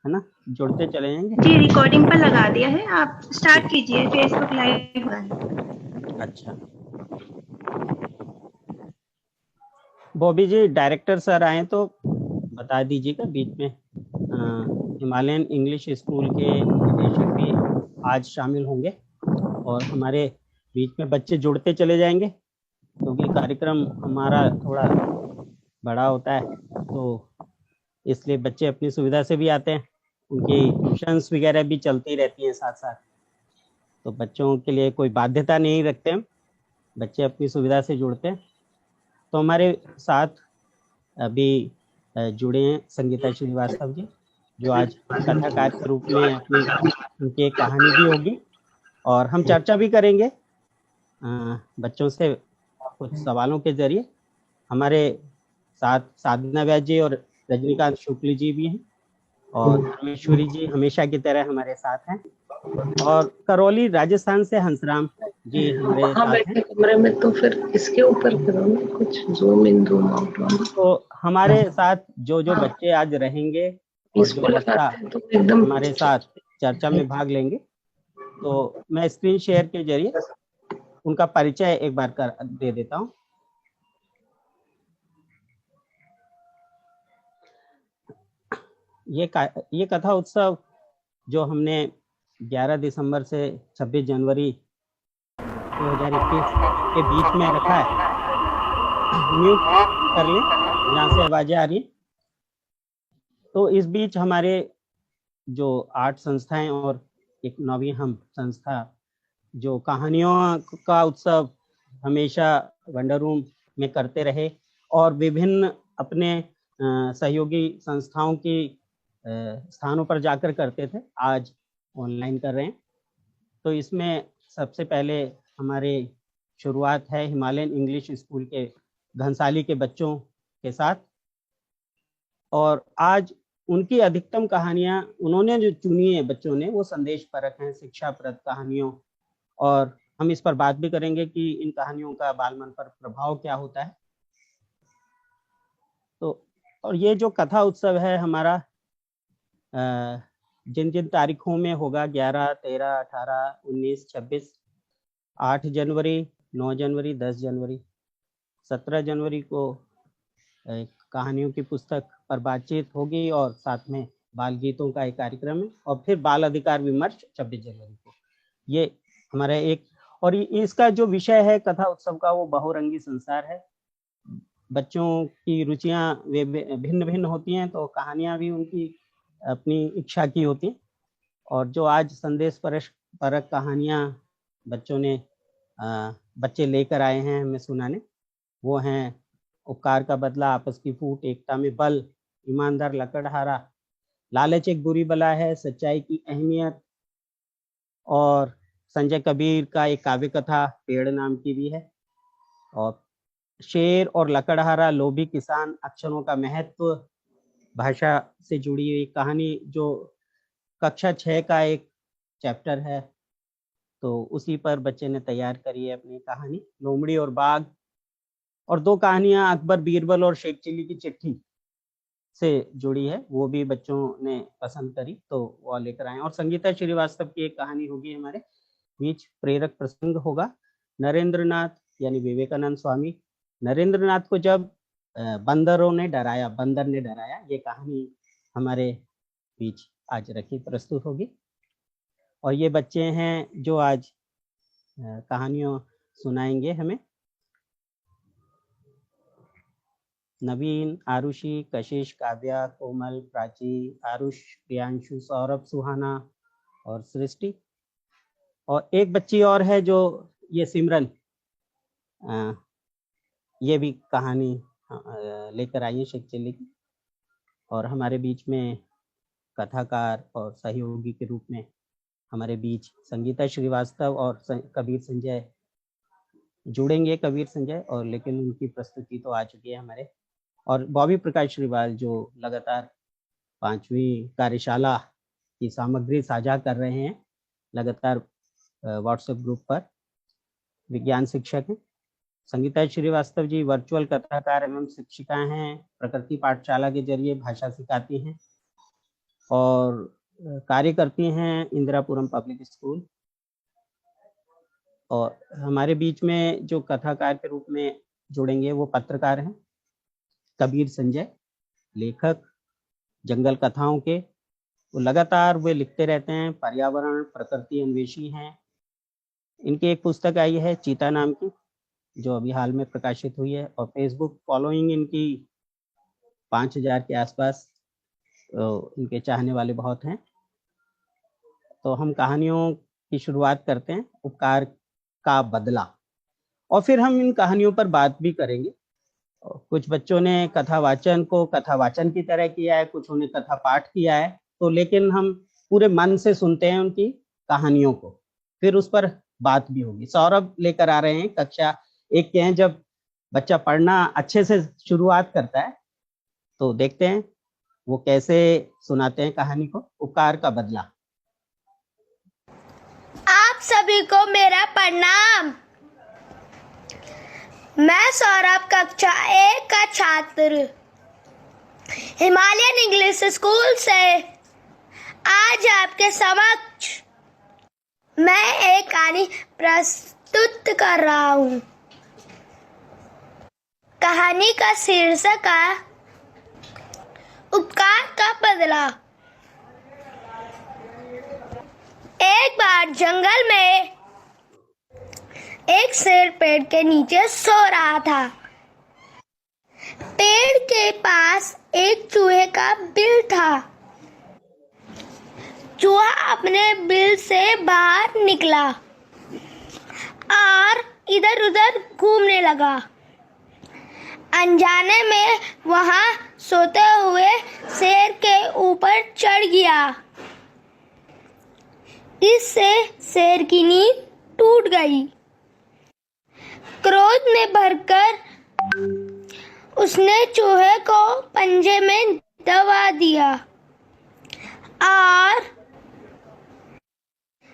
है ना, जुड़ते चले जाएंगे। जी रिकॉर्डिंग पर लगा दिया है, आप स्टार्ट कीजिए, फेसबुक लाइव हुआ है। अच्छा, बॉबी जी डायरेक्टर सर आए तो बता दीजिएगा बीच में। हिमालयन इंग्लिश स्कूल के निदेशक भी आज शामिल होंगे और हमारे बीच में बच्चे जुड़ते चले जाएंगे, क्योंकि कार्यक्रम हमारा थोड़ा बड़ा होता है, तो इसलिए बच्चे अपनी सुविधा से भी आते हैं, उनकी ट्यूशंस वगैरह भी चलती रहती हैं साथ साथ, तो बच्चों के लिए कोई बाध्यता नहीं रखते हम, बच्चे अपनी सुविधा से जुड़ते हैं। तो हमारे साथ अभी जुड़े हैं संगीता श्रीवास्तव जी, जो आज कथाकार के रूप में अपनी उनकी एक कहानी भी होगी और हम चर्चा भी करेंगे बच्चों से कुछ सवालों के जरिए। हमारे साथ साधना व्यास जी और रजनीकांत शुक्ल जी भी हैं और परमेश्वरी जी हमेशा की तरह हमारे साथ हैं, और करौली राजस्थान से हंसराम जी हमारे वहाँ साथ हैं। बैठे कमरे में तो फिर इसके ऊपर करो ना कुछ जूम इन जूम आउट वाला। तो हमारे साथ जो जो बच्चे आज रहेंगे और जो इसको वक्ता लगाते हैं तो एकदम हमारे साथ चर्चा में भाग लेंगे, तो मैं स्क्रीन शेयर के जरिए उनका परिचय एक बार कर दे देता हूँ। ये कथा उत्सव जो हमने 11 दिसंबर से 26 जनवरी 2021 के बीच में रखा है, म्यूट कर लें जहाँ से आवाजें आ रही हैं। तो इस बीच हमारे जो 8 संस्थाएं और एक 9वीं हम संस्था जो कहानियों का उत्सव हमेशा वंडर रूम में करते रहे और विभिन्न अपने सहयोगी संस्थाओं की स्थानों पर जाकर करते थे, आज ऑनलाइन कर रहे हैं। तो इसमें सबसे पहले हमारे शुरुआत है हिमालयन इंग्लिश स्कूल के घनसाली के बच्चों के साथ, और आज उनकी अधिकतम कहानियां उन्होंने जो चुनी है बच्चों ने, वो संदेश परक हैं, शिक्षाप्रद कहानियों, और हम इस पर बात भी करेंगे कि इन कहानियों का बाल मन पर प्रभाव क्या होता है। तो और ये जो कथा उत्सव है हमारा जिन जिन तारीखों में होगा, 11, 13, 18, 19, 26, 8 जनवरी, 9 जनवरी, 10 जनवरी, 17 जनवरी को एक कहानियों की पुस्तक पर बातचीत होगी और साथ में बाल गीतों का एक कार्यक्रम है, और फिर बाल अधिकार विमर्श 26 जनवरी को। ये हमारा एक, और इसका जो विषय है कथा उत्सव का वो बहुरंगी संसार है। बच्चों की रुचियां वे भिन्न भिन्न होती हैं, तो कहानियां भी उनकी अपनी इच्छा की होती हैं, और जो आज संदेश परक कहानियां बच्चों ने बच्चे लेकर आए हैं हमें सुनाने, वो हैं उपकार का बदला, आपस की फूट, एकता में बल, ईमानदार लकड़हारा, लालच एक बुरी बला है, सच्चाई की अहमियत, और संजय कबीर का एक काव्य कथा पेड़ नाम की भी है, और शेर और लकड़हारा, लोभी किसान, अक्षरों का महत्व, भाषा से जुड़ी हुई कहानी जो कक्षा 6 का एक चैप्टर है, तो उसी पर बच्चे ने तैयार करी है अपनी कहानी, लोमड़ी और बाघ, और 2 कहानियां अकबर बीरबल और शेख चिल्ली की चिट्ठी से जुड़ी है, वो भी बच्चों ने पसंद करी तो वो लेकर आए। और संगीता श्रीवास्तव की एक कहानी होगी हमारे बीच, प्रेरक प्रसंग होगा, नरेंद्रनाथ यानी विवेकानंद स्वामी, नरेंद्रनाथ को जब बंदर ने डराया, ये कहानी हमारे बीच आज रखी प्रस्तुत होगी। और ये बच्चे हैं जो आज कहानियों सुनाएंगे हमें, नवीन, आरुषि, कशिश, काव्या, कोमल, प्राची, आरुष, प्रियांशु, सौरभ, सुहाना और सृष्टि, और एक बच्ची और है जो ये सिमरन, ये भी कहानी लेकर आई है शेख चिल्ली की। और हमारे बीच में कथाकार और सहयोगी के रूप में हमारे बीच संगीता श्रीवास्तव और कबीर संजय जुड़ेंगे, कबीर संजय, और लेकिन उनकी प्रस्तुति तो आ चुकी है हमारे, और बॉबी प्रकाश श्रीवाल जो लगातार 5वीं कार्यशाला की सामग्री साझा कर रहे हैं लगातार व्हाट्सएप ग्रुप पर, विज्ञान शिक्षक हैं। संगीता श्रीवास्तव जी वर्चुअल कथाकार एवं शिक्षिका हैं, प्रकृति पाठशाला के जरिए भाषा सिखाती हैं, और कार्य करती हैं इंदिरापुरम पब्लिक स्कूल। और हमारे बीच में जो कथाकार के रूप में जुड़ेंगे वो पत्रकार हैं कबीर संजय, लेखक जंगल कथाओं के। वो लगातार वे लिखते रहते हैं, पर्यावरण प्रकृति अन्वेषी हैं। इनकी एक पुस्तक आई है चीता नाम की, जो अभी हाल में प्रकाशित हुई है, और फेसबुक फॉलोइंग इनकी 5000 के आसपास इनके चाहने वाले बहुत हैं। तो हम कहानियों की शुरुआत करते हैं, उपकार का बदला, और फिर हम इन कहानियों पर बात भी करेंगे। कुछ बच्चों ने कथावाचन को कथावाचन की तरह किया है, कुछ ने कथा पाठ किया है, तो लेकिन हम पूरे मन से सुनते हैं उनकी कहानियों को, फिर उस पर बात भी होगी। सौरभ लेकर आ रहे हैं, कक्षा 1 के हैं। जब बच्चा पढ़ना अच्छे से शुरुआत करता है तो देखते हैं वो कैसे सुनाते हैं कहानी को। उपकार का बदला। आप सभी को मेरा प्रणाम। मैं सौरभ, कक्षा 1 का छात्र, हिमालयन इंग्लिश स्कूल से आज आपके समक्ष मैं एक कहानी प्रस्तुत कर रहा हूँ। कहानी का शीर्षक है उपकार का बदला। एक बार जंगल में एक शेर पेड़ के नीचे सो रहा था। पेड़ के पास एक चूहे का बिल था। चूहा अपने बिल से बाहर निकला और इधर-उधर घूमने लगा। अनजाने में वहां सोते हुए शेर के ऊपर चढ़ गया। इससे शेर की नींद टूट गई। क्रोध में भरकर उसने चूहे को पंजे में दबा दिया और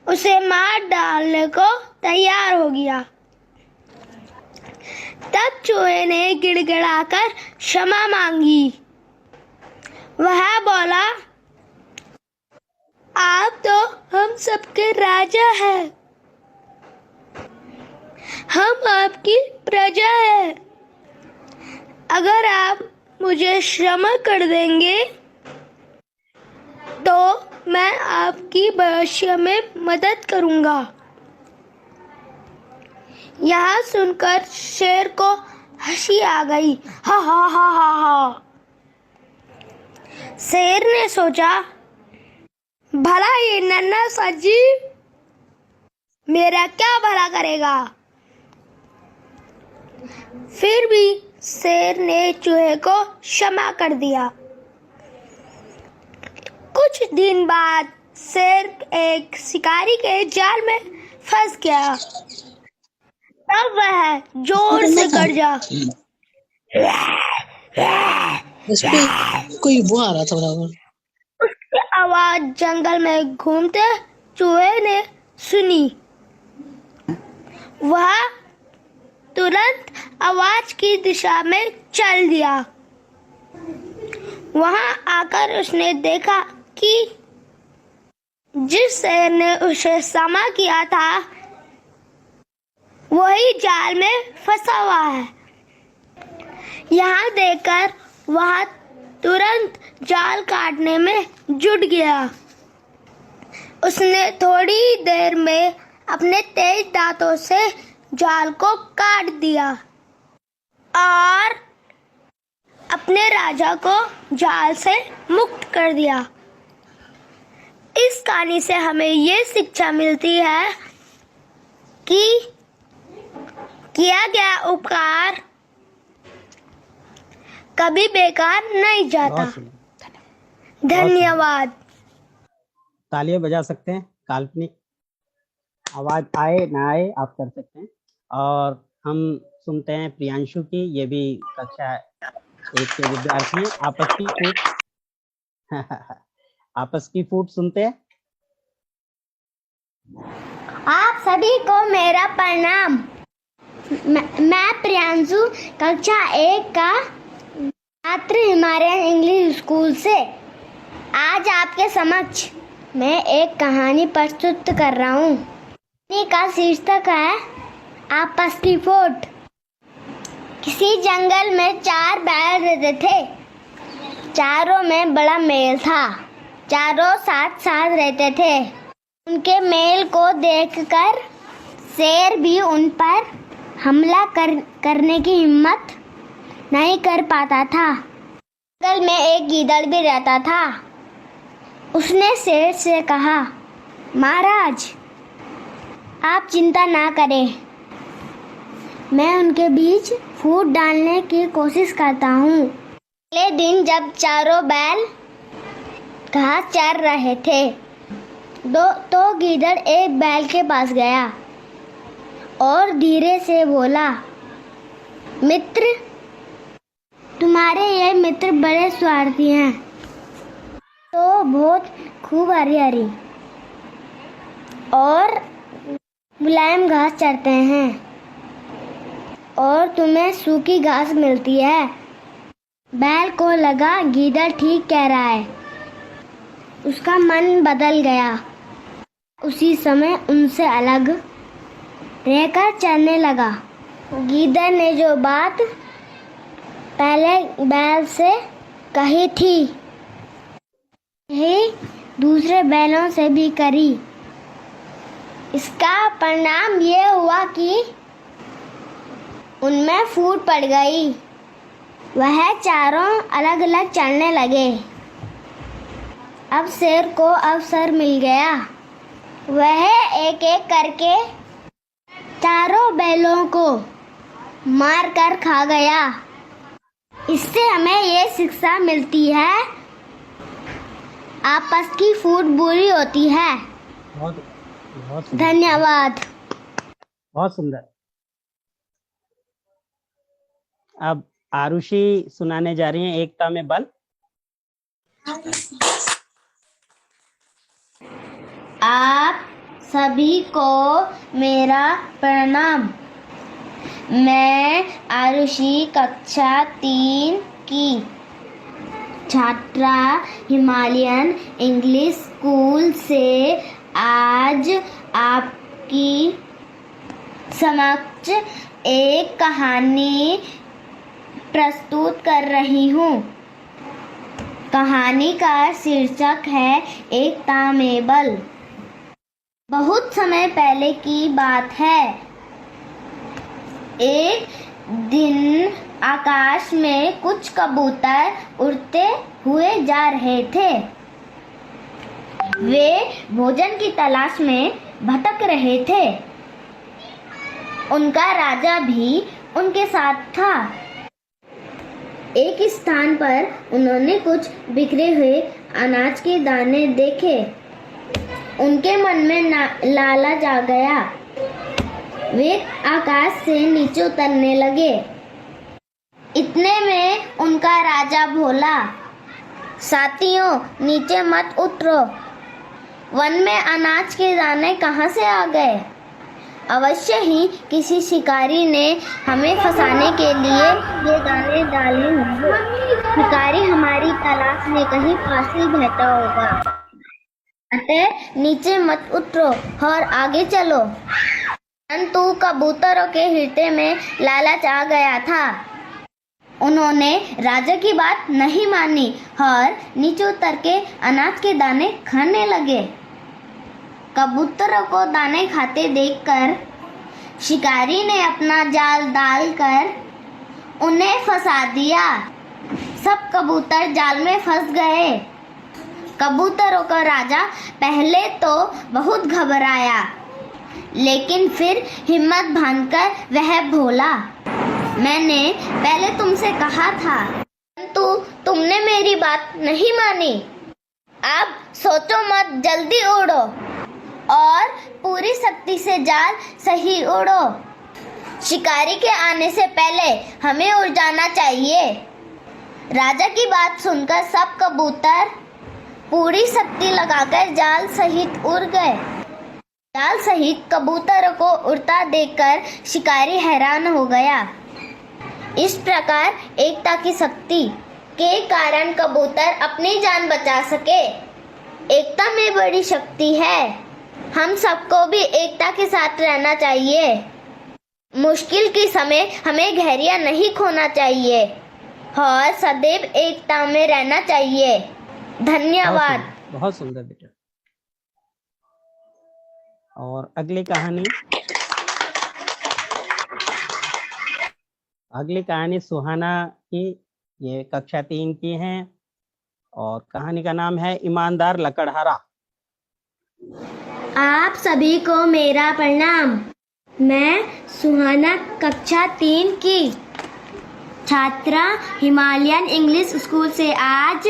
उसे मार डालने को तैयार हो गया। तब चूहे ने गिड़गिड़ाकर क्षमा मांगी। वह बोला, आप तो हम सबके राजा हैं। हम आपकी प्रजा है। अगर आप मुझे क्षमा कर देंगे तो मैं आपकी भविष्य में मदद करूंगा। यह सुनकर शेर को हंसी आ गई। हा हा हा हा हा। शेर ने सोचा, भला ये नन्हा सा जीव मेरा क्या भला करेगा। फिर भी शेर ने चूहे को क्षमा कर दिया। कुछ दिन बाद शेर एक शिकारी के जाल में फंस गया। तब वह जोर से गरजा। इस पे कोई वो आ रहा था बराबर। उसकी आवाज जंगल में घूमते चूहे ने सुनी। वह तुरंत आवाज की दिशा में चल दिया। वहां आकर उसने देखा कि जिस शेर ने उसे क्षमा किया था वही जाल में फंसा हुआ है। यहाँ देखकर वह तुरंत जाल काटने में जुट गया। उसने थोड़ी देर में अपने तेज दांतों से जाल को काट दिया और अपने राजा को जाल से मुक्त कर दिया। इस कहानी से हमें ये शिक्षा मिलती है कि किया गया उपकार कभी बेकार नहीं जाता। धन्यवाद। तालियां बजा सकते हैं, काल्पनिक आवाज आए ना आए आप कर सकते हैं। और हम सुनते हैं प्रियांशु की, ये भी कक्षा 1 के विद्यार्थी हैं। आपस की फूट आपस की फूट सुनते हैं। आप सभी को मेरा प्रणाम। मैं प्रियांशु, कक्षा 1 का छात्र, हिमालयन इंग्लिश स्कूल से। आज आपके समक्ष मैं एक कहानी प्रस्तुत कर रहा हूँ। कहानी का शीर्षक है आपस की फोट। किसी जंगल में 4 बैल रहते थे। चारों में बड़ा मेल था। चारों साथ साथ रहते थे। उनके मेल को देखकर शेर भी उन पर हमला करने की हिम्मत नहीं कर पाता था। जंगल में एक गीदड़ भी रहता था। उसने शेर से कहा, महाराज, आप चिंता ना करें, मैं उनके बीच फूट डालने की कोशिश करता हूँ। अगले दिन जब चारों बैल घास चर रहे थे तो गीदड़ एक बैल के पास गया और धीरे से बोला, मित्र, तुम्हारे ये मित्र बड़े स्वार्थी हैं, तो बहुत खूब हरी हरी और मुलायम घास चरते हैं और तुम्हें सूखी घास मिलती है। बैल को लगा गीदड़ ठीक कह रहा है। उसका मन बदल गया। उसी समय उनसे अलग रहकर चलने लगा। गीदड़ ने जो बात पहले बैल से कही थी, यही दूसरे बैलों से भी करी। इसका परिणाम ये हुआ कि उनमें फूट पड़ गई। वह चारों अलग अलग चलने लगे। अब शेर को अवसर मिल गया। वह एक एक करके चारों बैलों को मार कर खा गया। इससे हमें ये शिक्षा मिलती है, आपस की फूट बुरी होती है। बहुत सुंदर। धन्यवाद। बहुत सुंदर। अब आरुषि सुनाने जा रही हैं एकता में बल। आप सभी को मेरा प्रणाम। मैं आरुषि कक्षा 3 की छात्रा हिमालयन इंग्लिश स्कूल से आज आपकी समक्ष एक कहानी प्रस्तुत कर रही हूँ। कहानी का शीर्षक है एकता में बल। बहुत समय पहले की बात है। एक दिन आकाश में कुछ कबूतर उड़ते हुए जा रहे थे। वे भोजन की तलाश में भटक रहे थे। उनका राजा भी उनके साथ था। एक स्थान पर उन्होंने कुछ बिखरे हुए अनाज के दाने देखे। उनके मन में लालच आ गया। वे आकाश से नीचे उतरने लगे। इतने में उनका राजा बोला, साथियों, नीचे मत उतरो। वन में अनाज के दाने कहाँ से आ गए? अवश्य ही किसी शिकारी ने हमें फंसाने के लिए ये दाने डाले होंगे। शिकारी हमारी तलाश में कहीं फांसी बहता होगा। अतः नीचे मत उतरो और आगे चलो। परंतु कबूतरों के हृदय में लालच आ गया था। उन्होंने राजा की बात नहीं मानी और नीचे उतर के अनाज के दाने खाने लगे। कबूतरों को दाने खाते देखकर शिकारी ने अपना जाल डालकर उन्हें फंसा दिया। सब कबूतर जाल में फंस गए। कबूतरों का राजा पहले तो बहुत घबराया, लेकिन फिर हिम्मत बांधकर वह बोला, मैंने पहले तुमसे कहा था, परंतु तुमने मेरी बात नहीं मानी। अब सोचो मत, जल्दी उड़ो और पूरी शक्ति से जाल सही उड़ो। शिकारी के आने से पहले हमें उड़ जाना चाहिए। राजा की बात सुनकर सब कबूतर पूरी शक्ति लगाकर जाल सहित उड़ गए। जाल सहित कबूतरों को उड़ता देखकर शिकारी हैरान हो गया। इस प्रकार एकता की शक्ति के कारण कबूतर अपनी जान बचा सके। एकता में बड़ी शक्ति है। हम सबको भी एकता के साथ रहना चाहिए। मुश्किल के समय हमें धैर्य नहीं खोना चाहिए और सदैव एकता में रहना चाहिए। धन्यवाद। बहुत सुंदर बेटा। और अगली कहानी सुहाना की, ये कक्षा 3 की है और कहानी का नाम है ईमानदार लकड़हारा। आप सभी को मेरा प्रणाम। मैं सुहाना कक्षा 3 की छात्रा हिमालयन इंग्लिश स्कूल से आज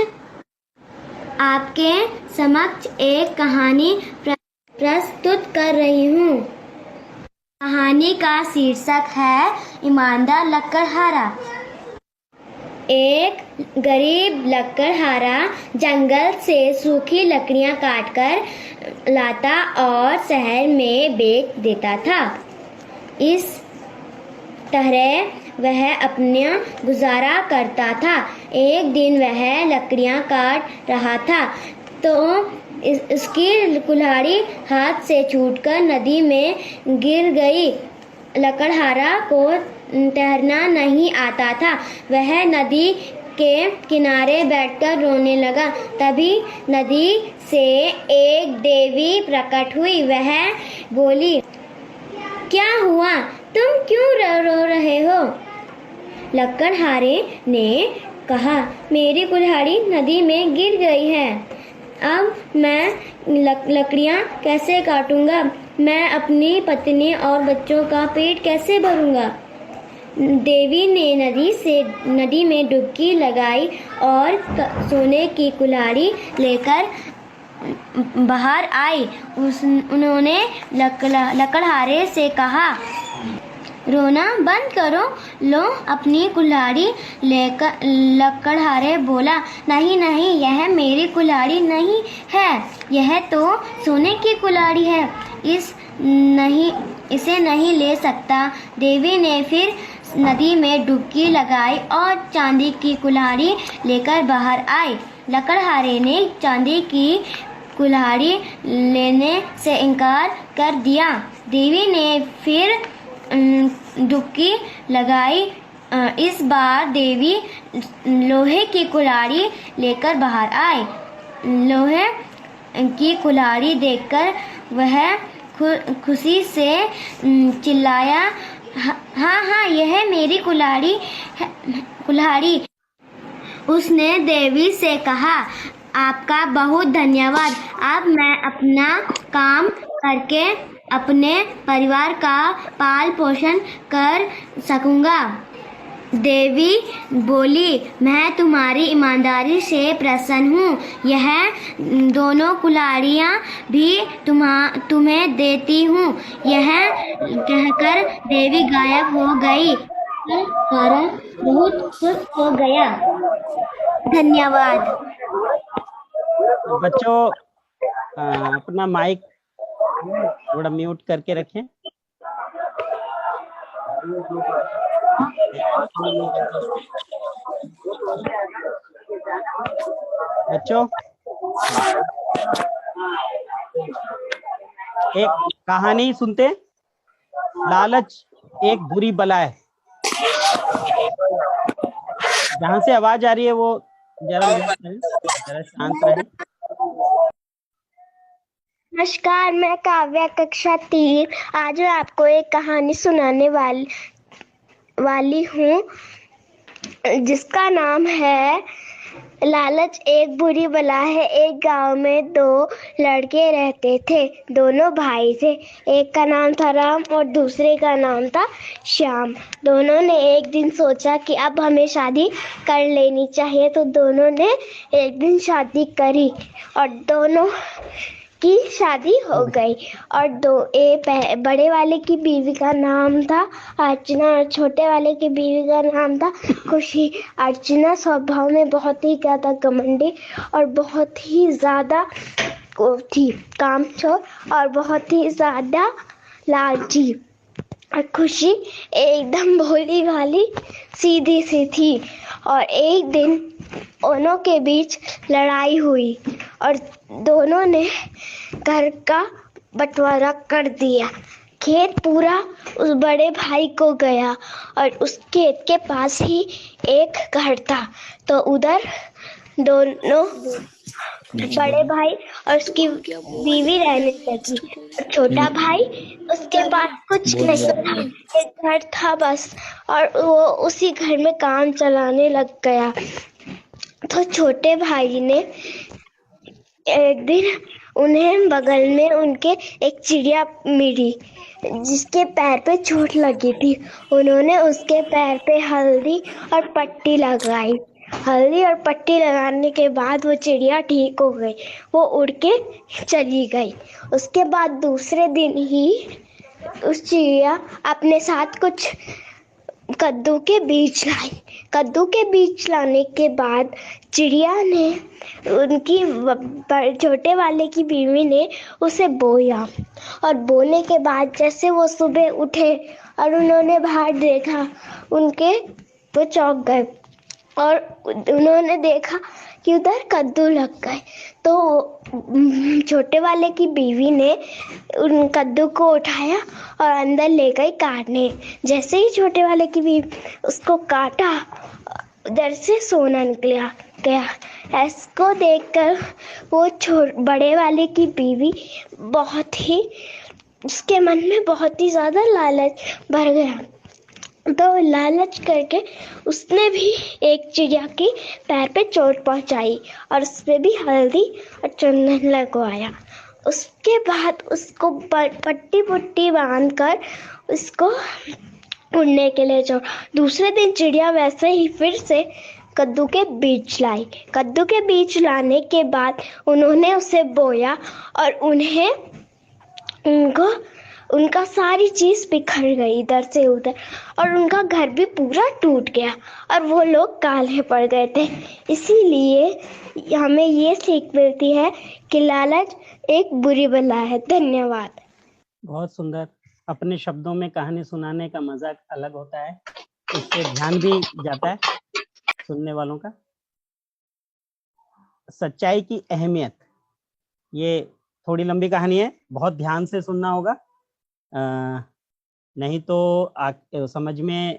आपके समक्ष एक कहानी प्रस्तुत कर रही हूँ। कहानी का शीर्षक है ईमानदार लकड़हारा। एक गरीब लकड़हारा जंगल से सूखी लकड़ियाँ काटकर लाता और शहर में बेच देता था। इस तरह वह अपना गुजारा करता था। एक दिन वह लकड़ियाँ काट रहा था तो उसकी कुल्हाड़ी हाथ से छूटकर नदी में गिर गई। लकड़हारा को तैरना नहीं आता था। वह नदी के किनारे बैठकर रोने लगा। तभी नदी से एक देवी प्रकट हुई। वह बोली, क्या हुआ? तुम क्यों रो रहे हो? लकड़हारे ने कहा, मेरी कुल्हाड़ी नदी में गिर गई है। अब मैं लकड़ियाँ कैसे काटूंगा? मैं अपनी पत्नी और बच्चों का पेट कैसे भरूंगा? देवी ने नदी में डुबकी लगाई और सोने की कुल्हाड़ी लेकर बाहर आई। उन्होंने लकड़हारे से कहा, रोना बंद करो, लो अपनी कुल्हाड़ी लेकर। लकड़हारे बोला, नहीं नहीं, यह मेरी कुल्हाड़ी नहीं है, यह तो सोने की कुल्हाड़ी है, इसे नहीं ले सकता। देवी ने फिर नदी में डुबकी लगाई और चांदी की कुल्हाड़ी लेकर बाहर आई। लकड़हारे ने चांदी की कुल्हाड़ी लेने से इनकार कर दिया। देवी ने फिर डुबकी लगाई। इस बार देवी लोहे की कुल्हाड़ी लेकर बाहर आई। लोहे की कुल्हाड़ी देखकर वह खुशी से चिल्लाया, हाँ हाँ, यह मेरी कुल्हाड़ी। उसने देवी से कहा, आपका बहुत धन्यवाद। अब मैं अपना काम करके अपने परिवार का पाल पोषण कर सकूंगा। देवी बोली, मैं तुम्हारी ईमानदारी से प्रसन्न हूँ। यह दोनों कुल्हाड़ियाँ भी तुम्हें देती हूँ। यह कहकर देवी गायब हो गई। लकड़हारा बहुत खुश हो गया। धन्यवाद। बच्चों अपना माइक थोड़ा म्यूट करके रखें। बच्चों, एक कहानी सुनते। लालच एक बुरी बला है। जहां से आवाज आ रही है वो जरा शांत रहे। नमस्कार, मैं काव्या कक्षा 3 आज मैं आपको एक कहानी सुनाने वाली हूँ जिसका नाम है लालच एक बुरी बला है। एक गांव में 2 लड़के रहते थे। दोनों भाई थे। एक का नाम था राम और दूसरे का नाम था श्याम। दोनों ने एक दिन सोचा कि अब हमें शादी कर लेनी चाहिए, तो दोनों ने एक दिन शादी करी और दोनों की शादी हो गई। और बड़े वाले की बीवी का नाम था अर्चना और छोटे वाले की बीवी का नाम था खुशी। अर्चना स्वभाव में बहुत ही ज्यादा घमंडी और बहुत ही ज्यादा थी कामचोर और बहुत ही ज्यादा लालची। और खुशी एकदम भोली भाली सीधी सी थी। और एक दिन दोनों के बीच लड़ाई हुई और दोनों ने घर का बंटवारा कर दिया। खेत पूरा उस बड़े भाई को गया और उस खेत के पास ही एक घर था। तो उधर दोनों बड़े भाई और उसकी बीवी रहने लगी। और छोटा भाई, उसके पास कुछ नहीं था, एक घर था बस, और वो उसी घर में काम चलाने लग गया। तो छोटे भाई ने एक दिन उन्हें बगल में उनके एक चिड़िया मिली जिसके पैर पे चोट लगी थी। उन्होंने उसके पैर पे हल्दी और पट्टी लगाई। हल्दी और पट्टी लगाने के बाद वो चिड़िया ठीक हो गई, वो उड़ के चली गई। उसके बाद दूसरे दिन ही उस चिड़िया अपने साथ कुछ कद्दू के बीज लाई। कद्दू के बीज लाने के बाद चिड़िया ने उनकी छोटे वाले की बीवी ने उसे बोया। और बोने के बाद जैसे वो सुबह उठे और उन्होंने बाहर देखा, वो चौंक गए और उन्होंने देखा कि उधर कद्दू लग गए। तो छोटे वाले की बीवी ने उन कद्दू को उठाया और अंदर ले गई काटने। जैसे ही छोटे वाले की बीवी उसको काटा, उधर से सोना निकला गया। इसको देखकर वो बड़े वाले की बीवी उसके मन में बहुत ही ज्यादा लालच भर गया। तो लालच करके उसने भी एक चिड़िया के पैर पे चोट पहुंचाई और उस पे भी हल्दी और चंदन लगवाया। उसके बाद उसको पट्टी पुट्टी बांध कर उसको उड़ने के लिए छोड़ा। दूसरे दिन चिड़िया वैसे ही फिर से कद्दू के बीज लाई। कद्दू के बीज लाने के बाद उन्होंने उसे बोया और उनका सारी चीज बिखर गई इधर से उधर, और उनका घर भी पूरा टूट गया और वो लोग काले पड़ गए थे। इसीलिए हमें ये सीख मिलती है कि लालच एक बुरी बला है। धन्यवाद। बहुत सुंदर। अपने शब्दों में कहानी सुनाने का मजा अलग होता है, इससे ध्यान भी जाता है सुनने वालों का। सच्चाई की अहमियत, ये थोड़ी लंबी कहानी है, बहुत ध्यान से सुनना होगा, नहीं तो समझ में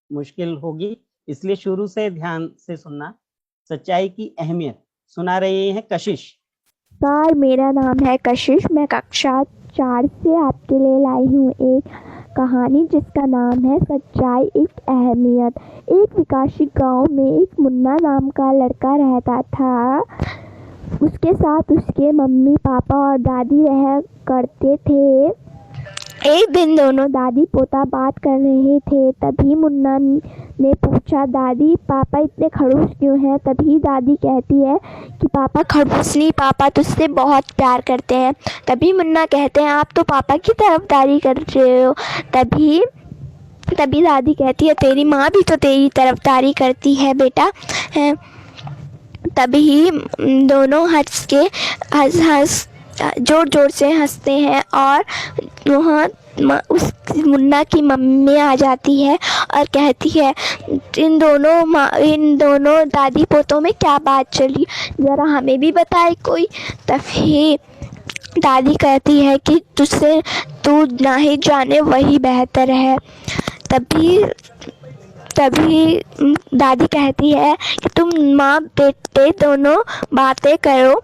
मुश्किल होगी, इसलिए शुरू से ध्यान से सुनना। सच्चाई की अहमियत सुना रही है कशिश। सर, मेरा नाम है कशिश। मैं कक्षा 4 से आपके लिए लाई हूँ एक कहानी जिसका नाम है सच्चाई एक अहमियत। एक विकासी गांव में एक मुन्ना नाम का लड़का रहता था। उसके साथ उसके मम्मी पापा और दादी रहा करते थे। एक दिन दोनों दादी पोता बात कर रहे थे। तभी मुन्ना ने पूछा, दादी पापा इतने खड़ूस क्यों हैं? तभी दादी कहती है कि पापा खड़ूस नहीं, पापा तुझसे बहुत प्यार करते हैं। तभी मुन्ना कहते हैं, आप तो पापा की तरफदारी कर रहे हो। तभी दादी कहती है, तेरी माँ भी तो तेरी तरफदारी करती है बेटा। तभी दोनों हंस जोर जोर से हंसते हैं और वहाँ उस मुन्ना की मम्मी आ जाती है और कहती है, इन दोनों दादी पोतों में क्या बात चली, ज़रा हमें भी बताए कोई। तभी दादी कहती है कि तुझसे तू ना ही जाने वही बेहतर है। तभी दादी कहती है कि तुम माँ बेटे दोनों बातें करो।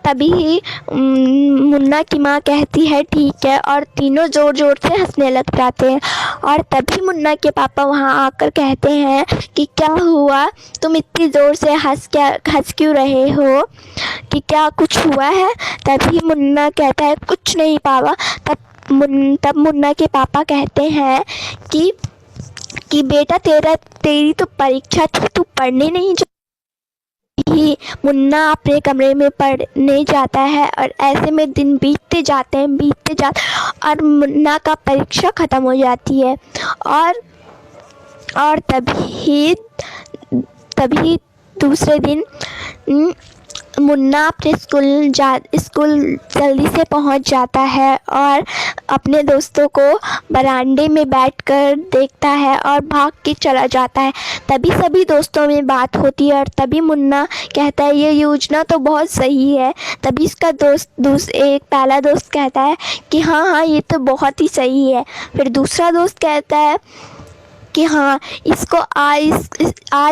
तभी मुन्ना की माँ कहती है ठीक है, और तीनों ज़ोर ज़ोर से हंसने लग जाते हैं। और तभी मुन्ना के पापा वहाँ आकर कहते हैं कि क्या हुआ, तुम इतनी ज़ोर से हंस क्यों रहे हो, कि क्या कुछ हुआ है? तभी मुन्ना कहता है कुछ नहीं पापा। तब मुन्ना के पापा कहते हैं कि बेटा तेरी तो परीक्षा थी, तू पढ़ने नहीं ही। मुन्ना अपने कमरे में पढ़ने जाता है और ऐसे में दिन बीतते जाते हैं और मुन्ना का परीक्षा ख़त्म हो जाती है। और तभी दूसरे दिन मुन्ना अपने स्कूल जल्दी से पहुंच जाता है और अपने दोस्तों को बरामदे में बैठकर देखता है और भाग के चला जाता है। तभी सभी दोस्तों में बात होती है और तभी मुन्ना कहता है ये योजना तो बहुत सही है। तभी इसका पहला दोस्त कहता है कि हाँ ये तो बहुत ही सही है। फिर दूसरा दोस्त कहता है कि हाँ इसको आज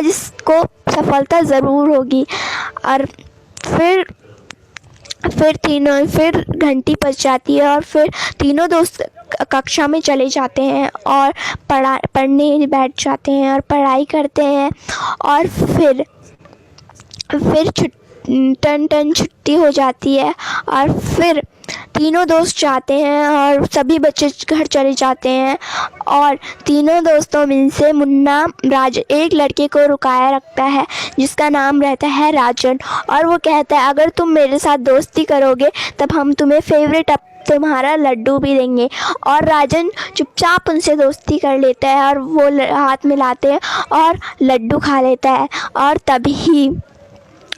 इसको सफलता ज़रूर होगी। और फिर घंटी बज जाती है और फिर तीनों दोस्त कक्षा में चले जाते हैं और पढ़ने बैठ जाते हैं और पढ़ाई करते हैं। और फिर छुट्टी हो जाती है और फिर तीनों दोस्त जाते हैं और सभी बच्चे घर चले जाते हैं। और तीनों दोस्तों में से मुन्ना एक लड़के को रुकाया रखता है जिसका नाम रहता है राजन, और वो कहता है अगर तुम मेरे साथ दोस्ती करोगे तब हम तुम्हें तुम्हारा लड्डू भी देंगे। और राजन चुपचाप उनसे दोस्ती कर लेता है और वो हाथ मिलाते हैं और लड्डू खा लेता है। और तभी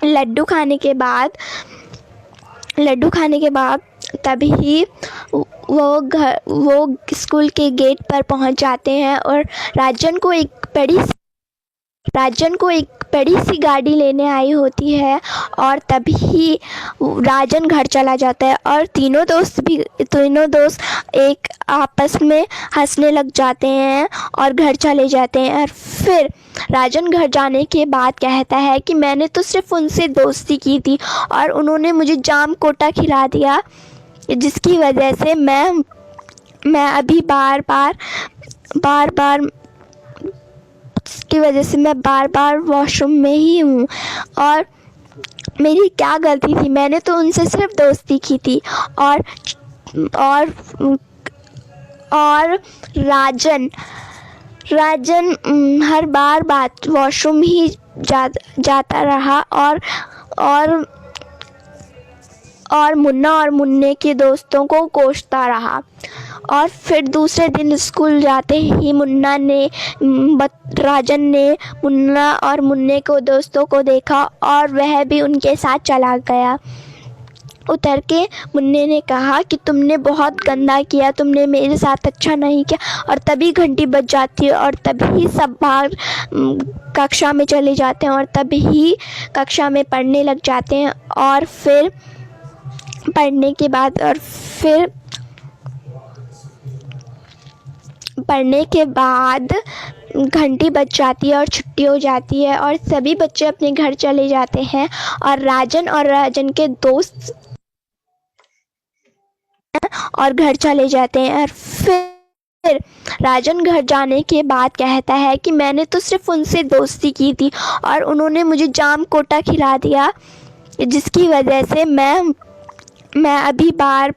लड्डू खाने के बाद तभी वो स्कूल के गेट पर पहुंच जाते हैं और राजन को एक बड़ी सी गाड़ी लेने आई होती है। और तभी राजन घर चला जाता है और तीनों दोस्त एक आपस में हंसने लग जाते हैं और घर चले जाते हैं। और फिर राजन घर जाने के बाद कहता है कि मैंने तो सिर्फ उनसे दोस्ती की थी और उन्होंने मुझे जाम कोटा खिला दिया, जिसकी वजह से मैं अभी बार बार वॉशरूम में ही हूँ। और मेरी क्या गलती थी, मैंने तो उनसे सिर्फ दोस्ती की थी। और राजन हर बार वॉशरूम ही जाता रहा और मुन्ना और मुन्ने के दोस्तों को कोसता रहा। और फिर दूसरे दिन स्कूल जाते ही राजन ने मुन्ना और मुन्ने को दोस्तों को देखा और वह भी उनके साथ चला गया। उतर के मुन्ने ने कहा कि तुमने बहुत गंदा किया, तुमने मेरे साथ अच्छा नहीं किया। और तभी घंटी बज जाती है और तभी सब बाहर कक्षा में चले जाते हैं और तभी कक्षा में पढ़ने लग जाते हैं। और फिर पढ़ने के बाद घंटी बज जाती है और छुट्टी हो जाती है और सभी बच्चे अपने घर चले जाते हैं और राजन के दोस्त और घर चले जाते हैं। और फिर राजन घर जाने के बाद कहता है कि मैंने तो सिर्फ उनसे दोस्ती की थी और उन्होंने मुझे जाम कोटा खिला दिया, जिसकी वजह से मैं अभी बार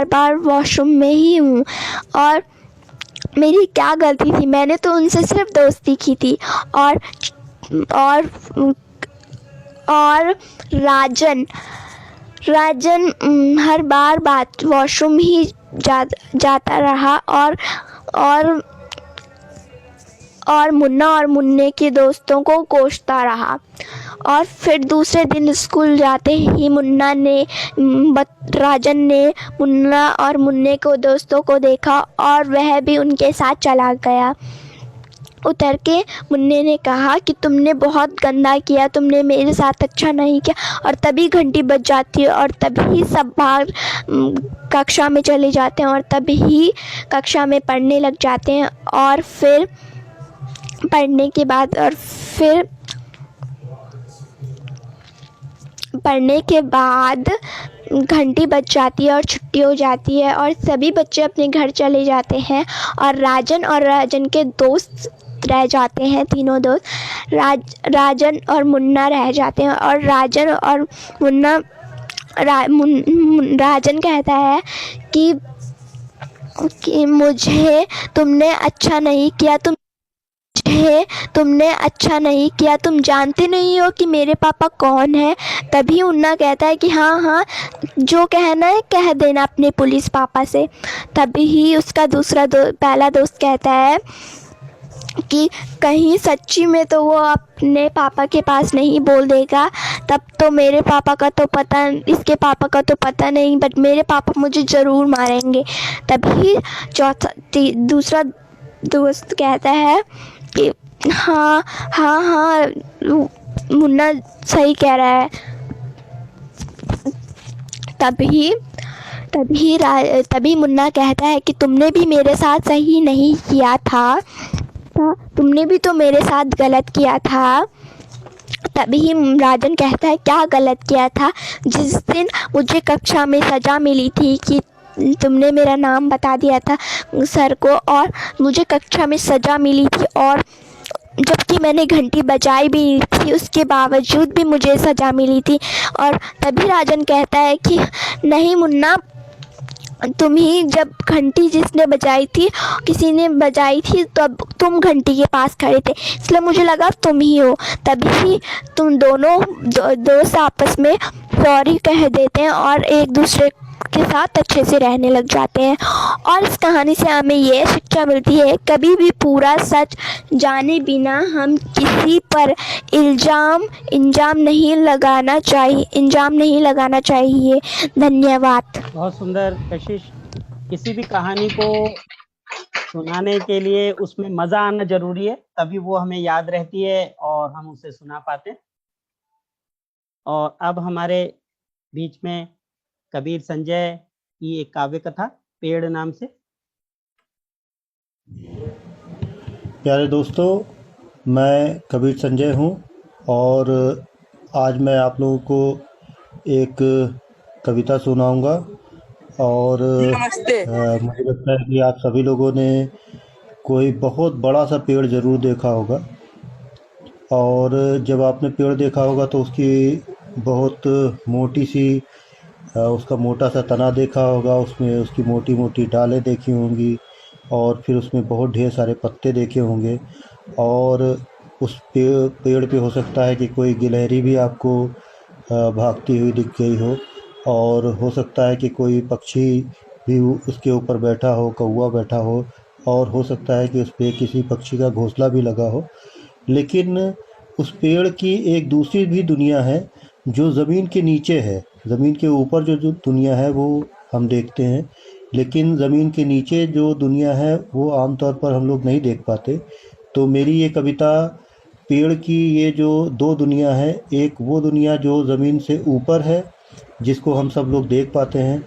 बार वॉशरूम में ही हूँ। और मेरी क्या गलती थी, मैंने तो उनसे सिर्फ दोस्ती की थी। और राजन हर बार वॉशरूम ही जाता रहा और मुन्ना और मुन्ने के दोस्तों को कोसता रहा। और फिर दूसरे दिन स्कूल जाते ही राजन ने मुन्ना और मुन्ने को दोस्तों को देखा और वह भी उनके साथ चला गया। उतर के मुन्ने ने कहा कि तुमने बहुत गंदा किया, तुमने मेरे साथ अच्छा नहीं किया। और तभी घंटी बज जाती है और तभी सब बाहर कक्षा में चले जाते हैं और तभी कक्षा में पढ़ने लग जाते हैं। और फिर पढ़ने के बाद घंटी बज जाती है और छुट्टी हो जाती है और सभी बच्चे अपने घर चले जाते हैं और राजन के दोस्त रह जाते हैं। तीनों दोस्त राजन और मुन्ना रह जाते हैं और राजन कहता है कि मुझे तुमने अच्छा नहीं किया, तुम जानते नहीं हो कि मेरे पापा कौन है। तभी मुन्ना कहता है कि हाँ जो कहना है कह देना अपने पुलिस पापा से। तभी ही उसका पहला दोस्त कहता है कि कहीं सच्ची में तो वो अपने पापा के पास नहीं बोल देगा, तब तो मेरे पापा का तो पता, इसके पापा का तो पता नहीं, बट मेरे पापा मुझे ज़रूर मारेंगे। तभी दूसरा दोस्त कहता है कि हाँ हाँ हाँ, मुन्ना सही कह रहा है। तभी मुन्ना कहता है कि तुमने भी मेरे साथ सही नहीं किया था, तुमने भी तो मेरे साथ गलत किया था। तभी राजन कहता है क्या गलत किया था? जिस दिन मुझे कक्षा में सज़ा मिली थी कि तुमने मेरा नाम बता दिया था सर को, और मुझे कक्षा में सज़ा मिली थी, और जबकि मैंने घंटी बजाई भी नहीं थी, उसके बावजूद भी मुझे सज़ा मिली थी। और तभी राजन कहता है कि नहीं मुन्ना, तुम ही, जब घंटी जिसने बजाई थी, किसी ने बजाई थी, तब तुम घंटी के पास खड़े थे, इसलिए मुझे लगा तुम ही हो। तभी तुम दोनों दोस्त आपस में सॉरी कह देते हैं और एक दूसरे के साथ अच्छे से रहने लग जाते हैं। और इस कहानी से हमें ये शिक्षा मिलती है, कभी भी पूरा सच जाने बिना हम किसी पर इल्ज़ाम नहीं लगाना चाहिए। धन्यवाद। बहुत सुंदर कशिश। किसी भी कहानी को सुनाने के लिए उसमें मजा आना जरूरी है, तभी वो हमें याद रहती है और हम उसे सुना पाते हैं। और अब हमारे बीच में कबीर संजय की एक काव्य कथा पेड़ नाम से। प्यारे दोस्तों, मैं कबीर संजय हूँ और आज मैं आप लोगों को एक कविता सुनाऊंगा। और मुझे लगता है कि आप सभी लोगों ने कोई बहुत बड़ा सा पेड़ ज़रूर देखा होगा, और जब आपने पेड़ देखा होगा तो उसकी बहुत मोटी सी उसका मोटा सा तना देखा होगा, उसमें उसकी मोटी मोटी डालें देखी होंगी, और फिर उसमें बहुत ढेर सारे पत्ते देखे होंगे। और उस पेड़ पे हो सकता है कि कोई गिलहरी भी आपको भागती हुई दिख गई हो, और हो सकता है कि कोई पक्षी भी उसके ऊपर बैठा हो, कौवा बैठा हो, और हो सकता है कि उस पे किसी पक्षी का घोंसला भी लगा हो। लेकिन उस पेड़ की एक दूसरी भी दुनिया है जो ज़मीन के नीचे है। ज़मीन के ऊपर जो दुनिया है वो हम देखते हैं, लेकिन ज़मीन के नीचे जो दुनिया है वो आमतौर पर हम लोग नहीं देख पाते। तो मेरी ये कविता पेड़ की ये जो दो दुनिया है, एक वो दुनिया जो ज़मीन से ऊपर है जिसको हम सब लोग देख पाते हैं,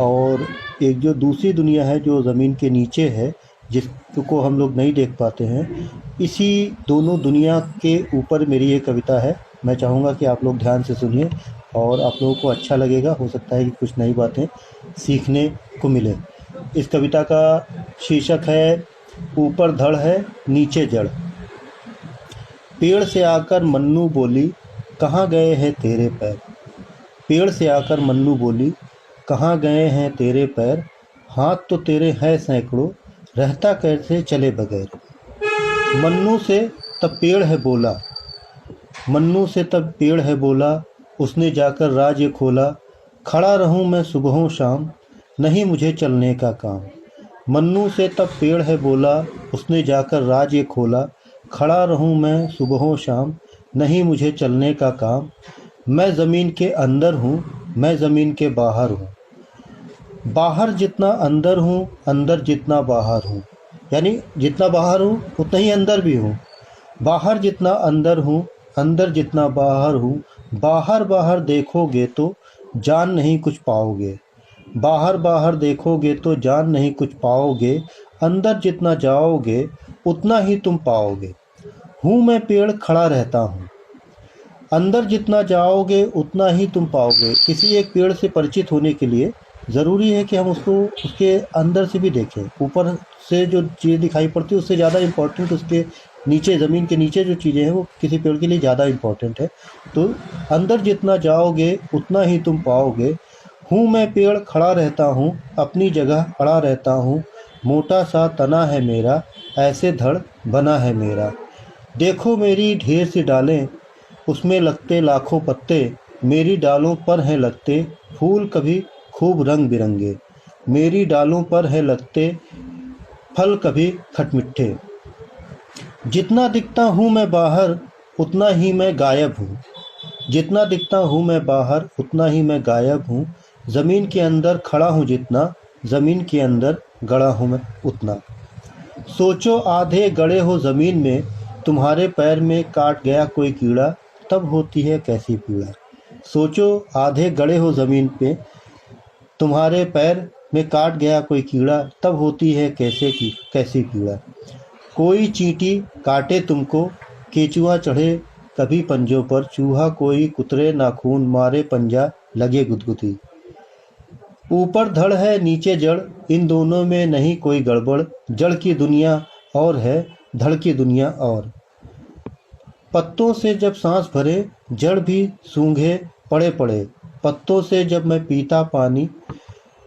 और एक जो दूसरी दुनिया है जो ज़मीन के नीचे है जिसको हम लोग नहीं देख पाते हैं। इसी दोनों दुनिया के ऊपर मेरी ये कविता है। मैं चाहूँगा कि आप लोग ध्यान से सुनिए और आप लोगों को अच्छा लगेगा। हो सकता है कि कुछ नई बातें सीखने को मिले। इस कविता का शीर्षक है ऊपर धड़ है नीचे जड़। पेड़ से आकर मन्नू बोली कहाँ गए हैं तेरे पैर। पेड़ से आकर मन्नू बोली कहाँ गए हैं तेरे पैर। हाथ तो तेरे हैं सैकड़ों, रहता कैसे चले बगैर। मन्नू से तब पेड़ है बोला, मन्नू से तब पेड़ है बोला, उसने जाकर राज ये खोला। खड़ा रहूं मैं सुबहों शाम, नहीं मुझे चलने का काम। मन्नू से तब पेड़ है बोला, उसने जाकर राज ये खोला। खड़ा रहूं मैं सुबहों शाम, नहीं मुझे चलने का काम। मैं ज़मीन के अंदर हूँ, मैं ज़मीन के बाहर हूँ। बाहर जितना अंदर हूँ, अंदर जितना बाहर हूँ। यानी जितना बाहर हूँ उतना ही अंदर भी हूँ। बाहर जितना अंदर हूँ, अंदर जितना बाहर हूँ। बाहर बाहर देखोगे तो जान नहीं कुछ पाओगे। बाहर बाहर देखोगे तो जान नहीं कुछ पाओगे। अंदर जितना जाओगे उतना ही तुम पाओगे। हूँ मैं पेड़ खड़ा रहता हूँ, अंदर जितना जाओगे उतना ही तुम पाओगे। किसी एक पेड़ से परिचित होने के लिए ज़रूरी है कि हम उसको उसके अंदर से भी देखें। ऊपर से जो चीज़ दिखाई पड़ती है उससे ज़्यादा इम्पोर्टेंट उसके नीचे, ज़मीन के नीचे जो चीज़ें हैं वो किसी पेड़ के लिए ज़्यादा इम्पोर्टेंट है। तो अंदर जितना जाओगे उतना ही तुम पाओगे। हूँ मैं पेड़ खड़ा रहता हूँ, अपनी जगह अड़ा रहता हूँ। मोटा सा तना है मेरा, ऐसे धड़ बना है मेरा। देखो मेरी ढेर सी डालें, उसमें लगते लाखों पत्ते। मेरी डालों पर हैं लगते फूल कभी खूब रंग बिरंगे। मेरी डालों पर है लगते फल कभी खटमिठे। जितना दिखता हूँ मैं बाहर उतना ही मैं गायब हूँ। जितना दिखता हूँ मैं बाहर उतना ही मैं गायब हूँ। ज़मीन के अंदर खड़ा हूँ जितना, ज़मीन के अंदर गड़ा हूँ मैं उतना। सोचो आधे गड़े हो ज़मीन में, तुम्हारे पैर में काट गया कोई कीड़ा, तब होती है कैसी पीड़ा। सोचो आधे गड़े हो ज़मीन पे, तुम्हारे पैर में काट गया कोई कीड़ा, तब होती है कैसी पीड़ा। कोई चींटी काटे तुमको, केचुआ चढ़े कभी पंजों पर, चूहा कोई कुतरे नाखून मारे पंजा लगे गुदगुदी। ऊपर धड़ है नीचे जड़, इन दोनों में नहीं कोई गड़बड़, जड़ की दुनिया और है धड़ की दुनिया और। पत्तों से जब सांस भरे जड़ भी सूंघे पड़े पड़े, पत्तों से जब मैं पीता पानी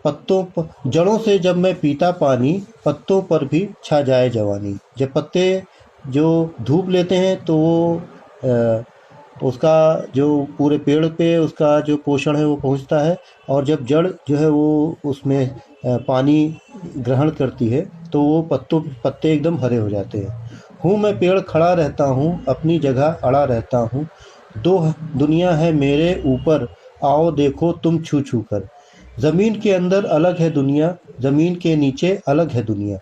जड़ों से जब मैं पीता पानी, पत्तों पर भी छा जाए जवानी। जब पत्ते जो धूप लेते हैं तो वो उसका जो पूरे पेड़ पे उसका जो पोषण है वो पहुंचता है, और जब जड़ जो है वो उसमें पानी ग्रहण करती है तो वो पत्ते एकदम हरे हो जाते हैं। हूँ मैं पेड़ खड़ा रहता हूँ, अपनी जगह अड़ा रहता हूँ। दो दुनिया है मेरे ऊपर, आओ देखो तुम छू छू कर। ज़मीन के अंदर अलग है दुनिया, ज़मीन के नीचे अलग है दुनिया।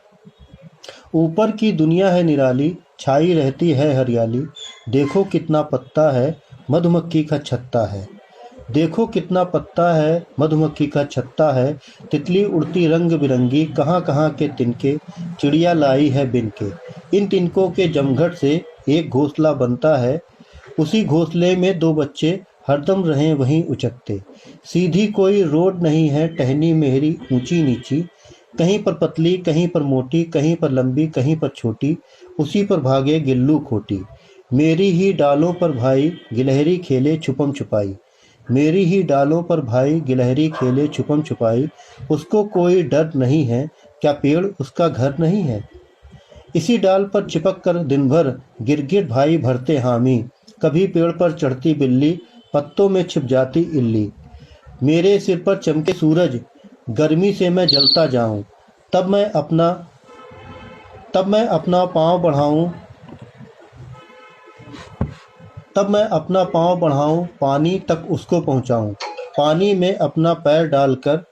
ऊपर की दुनिया है निराली, छाई रहती है हरियाली। देखो कितना पत्ता है, मधुमक्खी का छत्ता है। देखो कितना पत्ता है, मधुमक्खी का छत्ता है। तितली उड़ती रंग बिरंगी, कहाँ कहाँ के तिनके, चिड़िया लाई है बिन के। इन तिनकों के जमघट से एक घोंसला बनता है, उसी घोंसले में दो बच्चे हरदम रहें वहीं उचकते। सीधी कोई रोड नहीं है टहनी मेरी ऊंची नीची, कहीं पर पतली कहीं पर मोटी, कहीं पर लंबी कहीं पर छोटी, उसी पर भागे गिल्लू खोटी। मेरी ही डालों पर भाई गिलहरी खेले छुपम छुपाई, मेरी ही डालों पर भाई गिलहरी खेले छुपम छुपाई। उसको कोई डर नहीं है, क्या पेड़ उसका घर नहीं है। इसी डाल पर चिपक कर दिन भर गिरगिट भाई भरते हामी, कभी पेड़ पर चढ़ती बिल्ली, पत्तों में छिप जाती इल्ली। मेरे सिर पर चमके सूरज, गर्मी से मैं जलता जाऊं, तब मैं अपना पाँव बढ़ाऊं, पानी तक उसको पहुंचाऊं। पानी में अपना पैर डालकर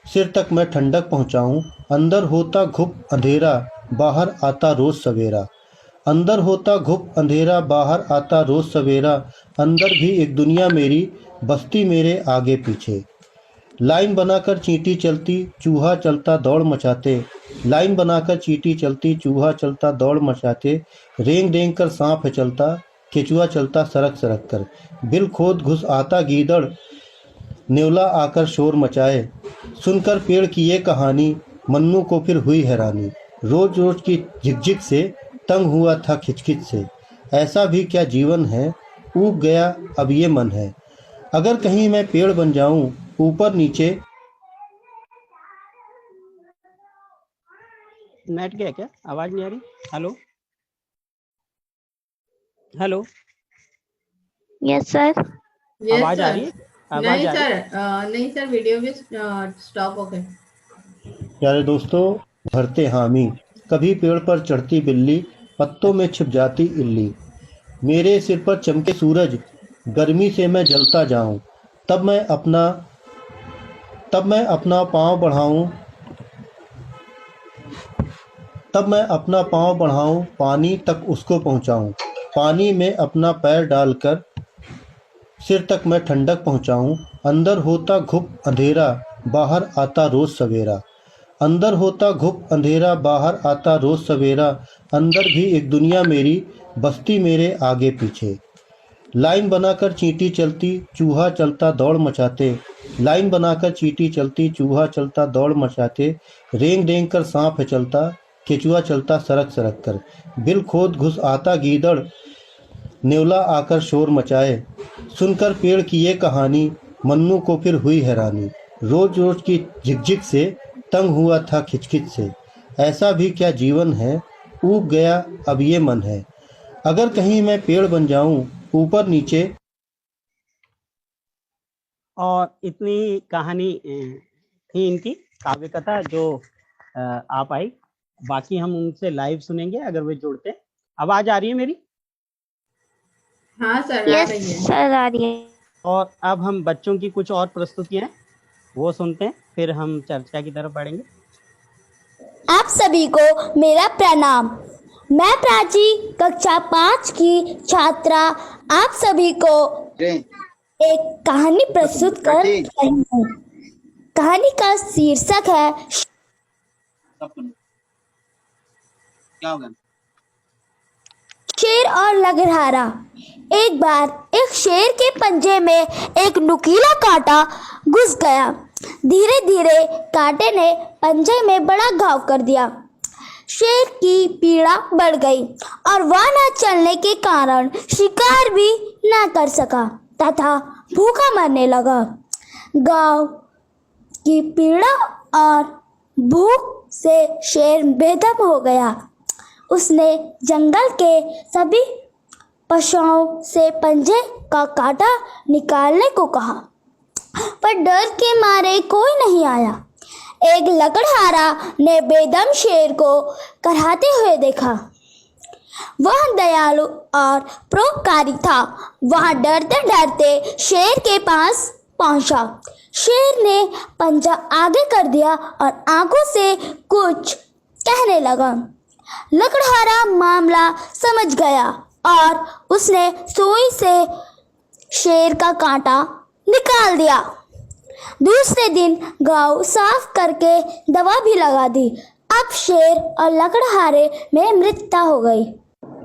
सिर तक मैं ठंडक पहुंचाऊं। अंदर होता घुप अंधेरा, बाहर आता रोज सवेरा। अंदर होता घुप अंधेरा, बाहर आता रोज सवेरा। अंदर भी एक दुनिया मेरी, बस्ती मेरे आगे पीछे। लाइन बनाकर चींटी चलती, चूहा चलता दौड़ मचाते। लाइन बनाकर चींटी चलती, चूहा चलता दौड़ मचाते। रेंग रेंग कर सांप है चलता, केचुआ चलता सरक सरक कर। बिल खोद घुस आता गीदड़, नेवला आकर शोर मचाए। सुनकर पेड़ की ये कहानी, मन्नू को फिर हुई हैरानी। रोज रोज की झिकझिक से तंग हुआ था खिचखिच से। ऐसा भी क्या जीवन है, ऊब गया अब ये मन है। अगर कहीं मैं पेड़ बन जाऊं, ऊपर नीचे। नेट गया क्या? आवाज नहीं आ रही? Hello hello, yes sir. Yes आवाज आ सर। रही है? आवाज नहीं आ रही है? सर, नहीं सर, वीडियो भी स्टॉप हो गए। प्यारे दोस्तों, भरते हामी, कभी पेड़ पर चढ़ती बिल्ली, पत्तों में छिप जाती इल्ली। मेरे सिर पर चमके सूरज, गर्मी से मैं जलता जाऊं, तब मैं अपना पाँव बढ़ाऊं, पानी तक उसको पहुंचाऊं। पानी में अपना पैर डालकर सिर तक मैं ठंडक पहुंचाऊं। अंदर होता घुप अंधेरा, बाहर आता रोज सवेरा। अंदर होता घुप अंधेरा, बाहर आता रोज सवेरा। अंदर भी एक दुनिया मेरी, बस्ती मेरे आगे पीछे। लाइन बनाकर चींटी चलती, चूहा चलता दौड़ मचाते। लाइन बनाकर चींटी चलती, चूहा चलता दौड़ मचाते। रेंग रेंग कर सांप है चलता, केचुआ चलता सरक सरक कर। बिल खोद घुस आता गीदड़, नेवला आकर शोर मचाए। सुनकर पेड़ की ये कहानी, मन्नू को फिर हुई हैरानी। रोज रोज की झिकझिक से तंग हुआ था खिचखिच से। ऐसा भी क्या जीवन है, ऊब गया अब ये मन है। अगर कहीं मैं पेड़ बन जाऊं, ऊपर नीचे। और इतनी कहानी थी इनकी काव्य कथा जो आ पाई। बाकी हम उनसे लाइव सुनेंगे अगर वे जुड़ते हैं। आवाज आ रही है मेरी? हाँ सर, आ यस रही है। सर, आ रही है। और अब हम बच्चों की कुछ और प्रस्तुतियां वो सुनते हैं, फिर हम चर्चा की तरफ बढ़ेंगे। आप सभी को मेरा प्रणाम। मैं प्राची, कक्षा 5 की छात्रा आप सभी को एक कहानी प्रस्तुत कर रही हूँ। कहानी का शीर्षक है शेर और लकड़हारा। एक बार एक शेर के पंजे में एक नुकीला कांटा घुस गया। धीरे धीरे कांटे ने पंजे में बड़ा घाव कर दिया। शेर की पीड़ा बढ़ गई और वह न चलने के कारण शिकार भी न कर सका तथा भूखा मरने लगा। गांव की पीड़ा और भूख से शेर बेदम हो गया। उसने जंगल के सभी पशुओं से पंजे का कांटा निकालने को कहा, पर डर के मारे कोई नहीं आया। एक लकड़हारा ने बेदम शेर को कराहते हुए देखा। वह दयालु और परोपकारी था। वह डरते डरते शेर के पास पहुंचा। शेर ने पंजा आगे कर दिया और आंखों से कुछ कहने लगा। लकड़हारा मामला समझ गया और उसने सुई से शेर का कांटा निकाल दिया। दूसरे दिन गांव साफ करके दवा भी लगा दी। अब शेर और लकड़हारे में मृत्यु हो गई।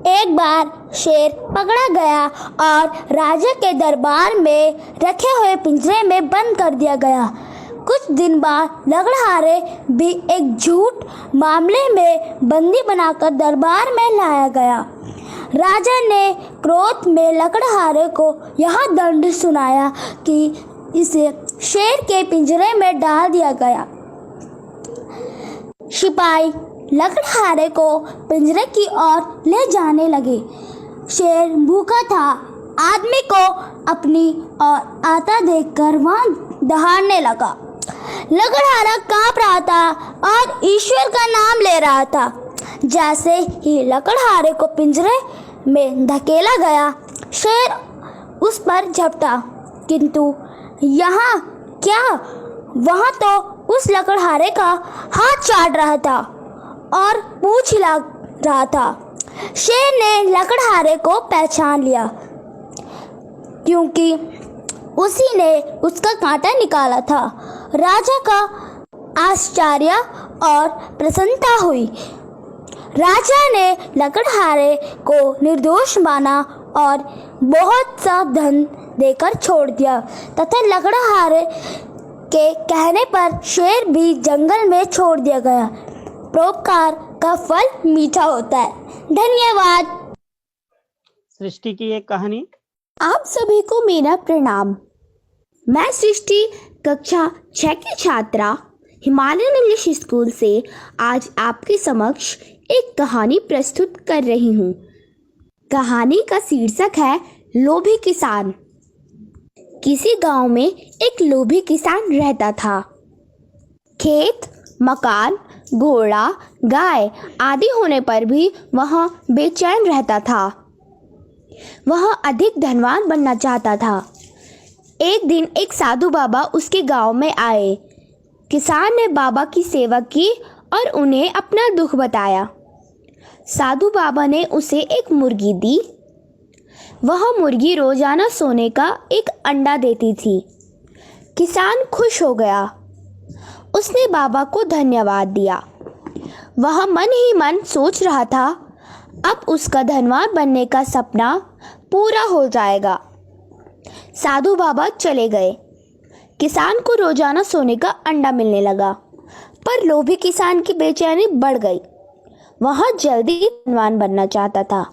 एक बार शेर पकड़ा गया और राजा के दरबार में रखे हुए पिंजरे में बंद कर दिया गया। कुछ दिन बाद लकड़हारे भी एक झूठ मामले में बंदी बनाकर दरबार में लाया गया। राजा ने क्रोध में लकड़हारे को यह दंड सुनाया कि इसे शेर के पिंजरे में डाल दिया गया। सिपाही लकड़हारे को पिंजरे की ओर ले जाने लगे। शेर भूखा था। आदमी को अपनी ओर आता देखकर वह दहाड़ने लगा। लकड़हारा कांप रहा था और ईश्वर का नाम ले रहा था। जैसे ही लकड़हारे को पिंजरे में धकेला गया, शेर उस पर झपटा, किंतु यहाँ क्या, वहाँ तो उस लकड़हारे का हाथ चाट रहा था और पूंछ हिला रहा था। शेर ने लकड़हारे को पहचान लिया क्योंकि उसी ने उसका कांटा निकाला था। राजा का आश्चर्य और प्रसन्नता हुई। राजा ने लकड़हारे को निर्दोष माना और बहुत सा धन देकर छोड़ दिया तथा लकड़हारे के कहने पर शेर भी जंगल में छोड़ दिया गया। परोपकार का फल मीठा होता है। धन्यवाद। सृष्टि की एक कहानी। आप सभी को मेरा प्रणाम। मैं सृष्टि, कक्षा 6 की छात्रा, हिमालयन इंग्लिश स्कूल से आज आपके समक्ष एक कहानी प्रस्तुत कर रही हूँ। कहानी का शीर्षक है लोभी किसान। किसी गांव में एक लोभी किसान रहता था। खेत, मकान, घोड़ा, गाय आदि होने पर भी वह बेचैन रहता था। वह अधिक धनवान बनना चाहता था। एक दिन एक साधु बाबा उसके गांव में आए। किसान ने बाबा की सेवा की और उन्हें अपना दुख बताया। साधु बाबा ने उसे एक मुर्गी दी। वह मुर्गी रोजाना सोने का एक अंडा देती थी। किसान खुश हो गया। उसने बाबा को धन्यवाद दिया। वह मन ही मन सोच रहा था, अब उसका धनवान बनने का सपना पूरा हो जाएगा। साधु बाबा चले गए। किसान को रोजाना सोने का अंडा मिलने लगा, पर लोभी किसान की बेचैनी बढ़ गई। वह जल्दी धनवान बनना चाहता था।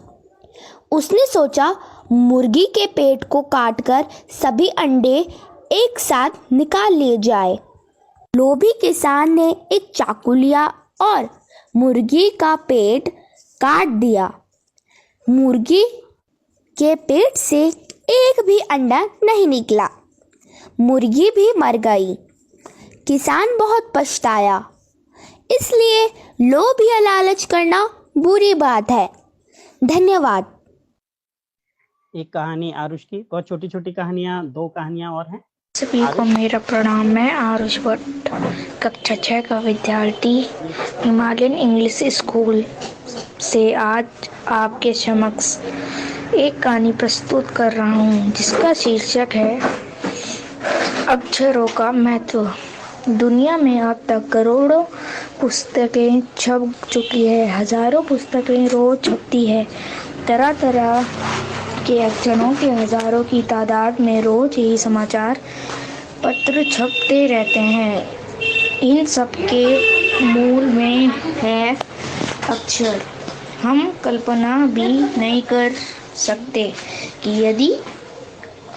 उसने सोचा, मुर्गी के पेट को काटकर सभी अंडे एक साथ निकाल लिए जाए। लोभी किसान ने एक चाकू लिया और मुर्गी का पेट काट दिया। मुर्गी के पेट से एक भी अंडा नहीं निकला। मुर्गी भी मर गई। किसान बहुत पछताया। इसलिए लोभ या लालच करना बुरी बात है। धन्यवाद। एक कहानी आरुष की, बहुत छोटी छोटी कहानियां, 2 कहानियां और हैं। सभी को मेरा प्रणाम। मैं आरुष भट्ट, कक्षा 6 का विद्यार्थी, हिमालयन इंग्लिश स्कूल से आज आपके समक्ष एक कहानी प्रस्तुत कर रहा हूँ, जिसका शीर्षक है अक्षरों का महत्व। दुनिया में अब तक करोड़ों पुस्तकें छप चुकी है, हजारों पुस्तकें रोज छपती है। तरह तरह के अक्षरों के हजारों की तादाद में रोज ही समाचार पत्र छपते रहते हैं। इन सब के मूल में है अक्षर। हम कल्पना भी नहीं कर सकते कि यदि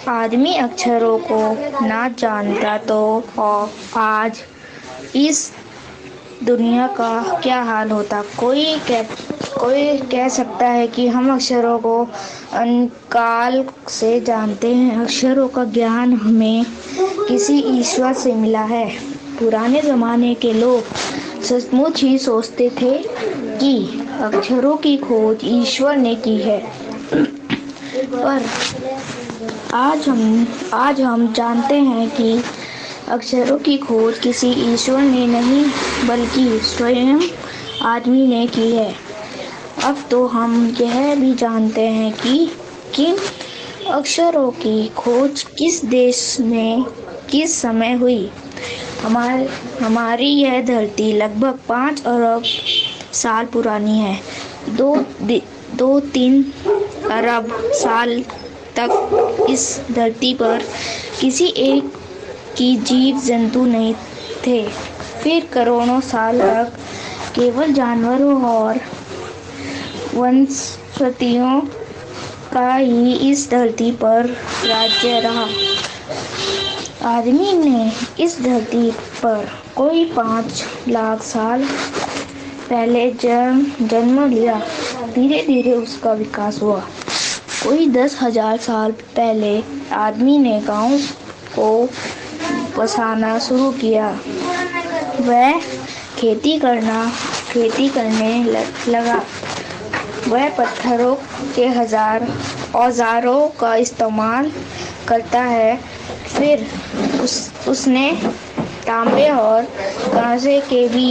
आदमी अक्षरों को ना जानता तो आज इस दुनिया का क्या हाल होता। कोई कह सकता है कि हम अक्षरों को अनकाल से जानते हैं। अक्षरों का ज्ञान हमें किसी ईश्वर से मिला है। पुराने ज़माने के लोग सचमुच ही सोचते थे कि अक्षरों की खोज ईश्वर ने की है, पर आज हम जानते हैं कि अक्षरों की खोज किसी ईश्वर ने नहीं बल्कि स्वयं आदमी ने की है। अब तो हम यह भी जानते हैं कि किन अक्षरों की खोज किस देश में किस समय हुई। हमारी यह धरती लगभग 5 अरब साल पुरानी है। 2-3 अरब साल तक इस धरती पर किसी एक की जीव जंतु नहीं थे। फिर करोड़ों साल तक केवल जानवरों और वनस्पतियों का ही इस धरती पर राज्य रहा। आदमी ने इस धरती पर कोई 5 लाख साल पहले जन्म लिया। धीरे धीरे उसका विकास हुआ। कोई 10,000 साल पहले आदमी ने गांव को बसाना शुरू किया। वह खेती करने लगा। वह पत्थरों के औजारों का इस्तेमाल करता है। फिर उसने तांबे और कांसे के भी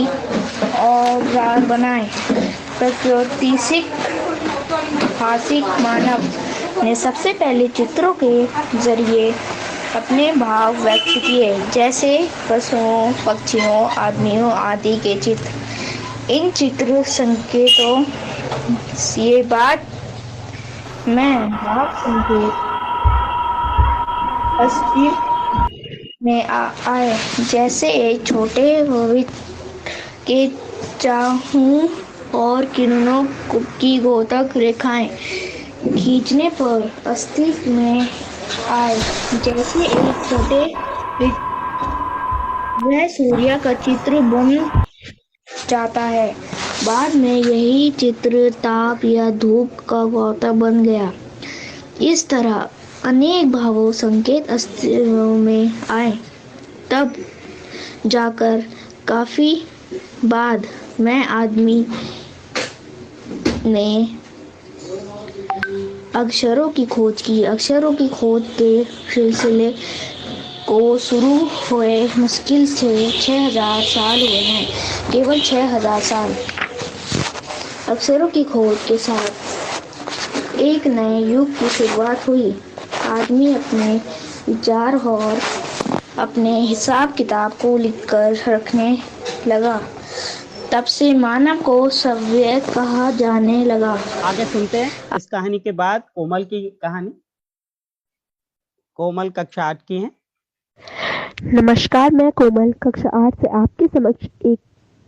औजार बनाए। प्रागैतिहासिक मानव ने सबसे पहले चित्रों के जरिए अपने भाव व्यक्त किए, जैसे पशुओं, पक्षियों, आदमियों आदि के चित्र। इन चित्र संकेतों ये बात में भाव संकेत अस्तित्व में आए, जैसे एक छोटे भविष्य के चाहों और किरणों की गोतक रेखाएं खींचने पर अस्तित्व में आए, जैसे एक छोटे वह सूर्य का चित्र बन जाता है। बाद में यही चित्र ताप या धूप का गोता बन गया। इस तरह अनेक भावों संकेत अस्तित्व में आए। तब जाकर काफी बाद में आदमी ने अक्षरों की खोज की। अक्षरों की खोज के सिलसिले को शुरू हुए मुश्किल से 6,000 साल हुए हैं। केवल 6,000 साल। अक्षरों की खोज के साथ एक नए युग की शुरुआत हुई। आदमी अपने विचार और अपने हिसाब किताब को लिखकर रखने लगा। तब से मानव को सभ्य कहा जाने लगा। आगे सुनते हैं इस कहानी के बाद कोमल की कहानी। कोमल कक्षा 8 की है। नमस्कार, मैं कोमल कक्षा 8 से आपके समक्ष एक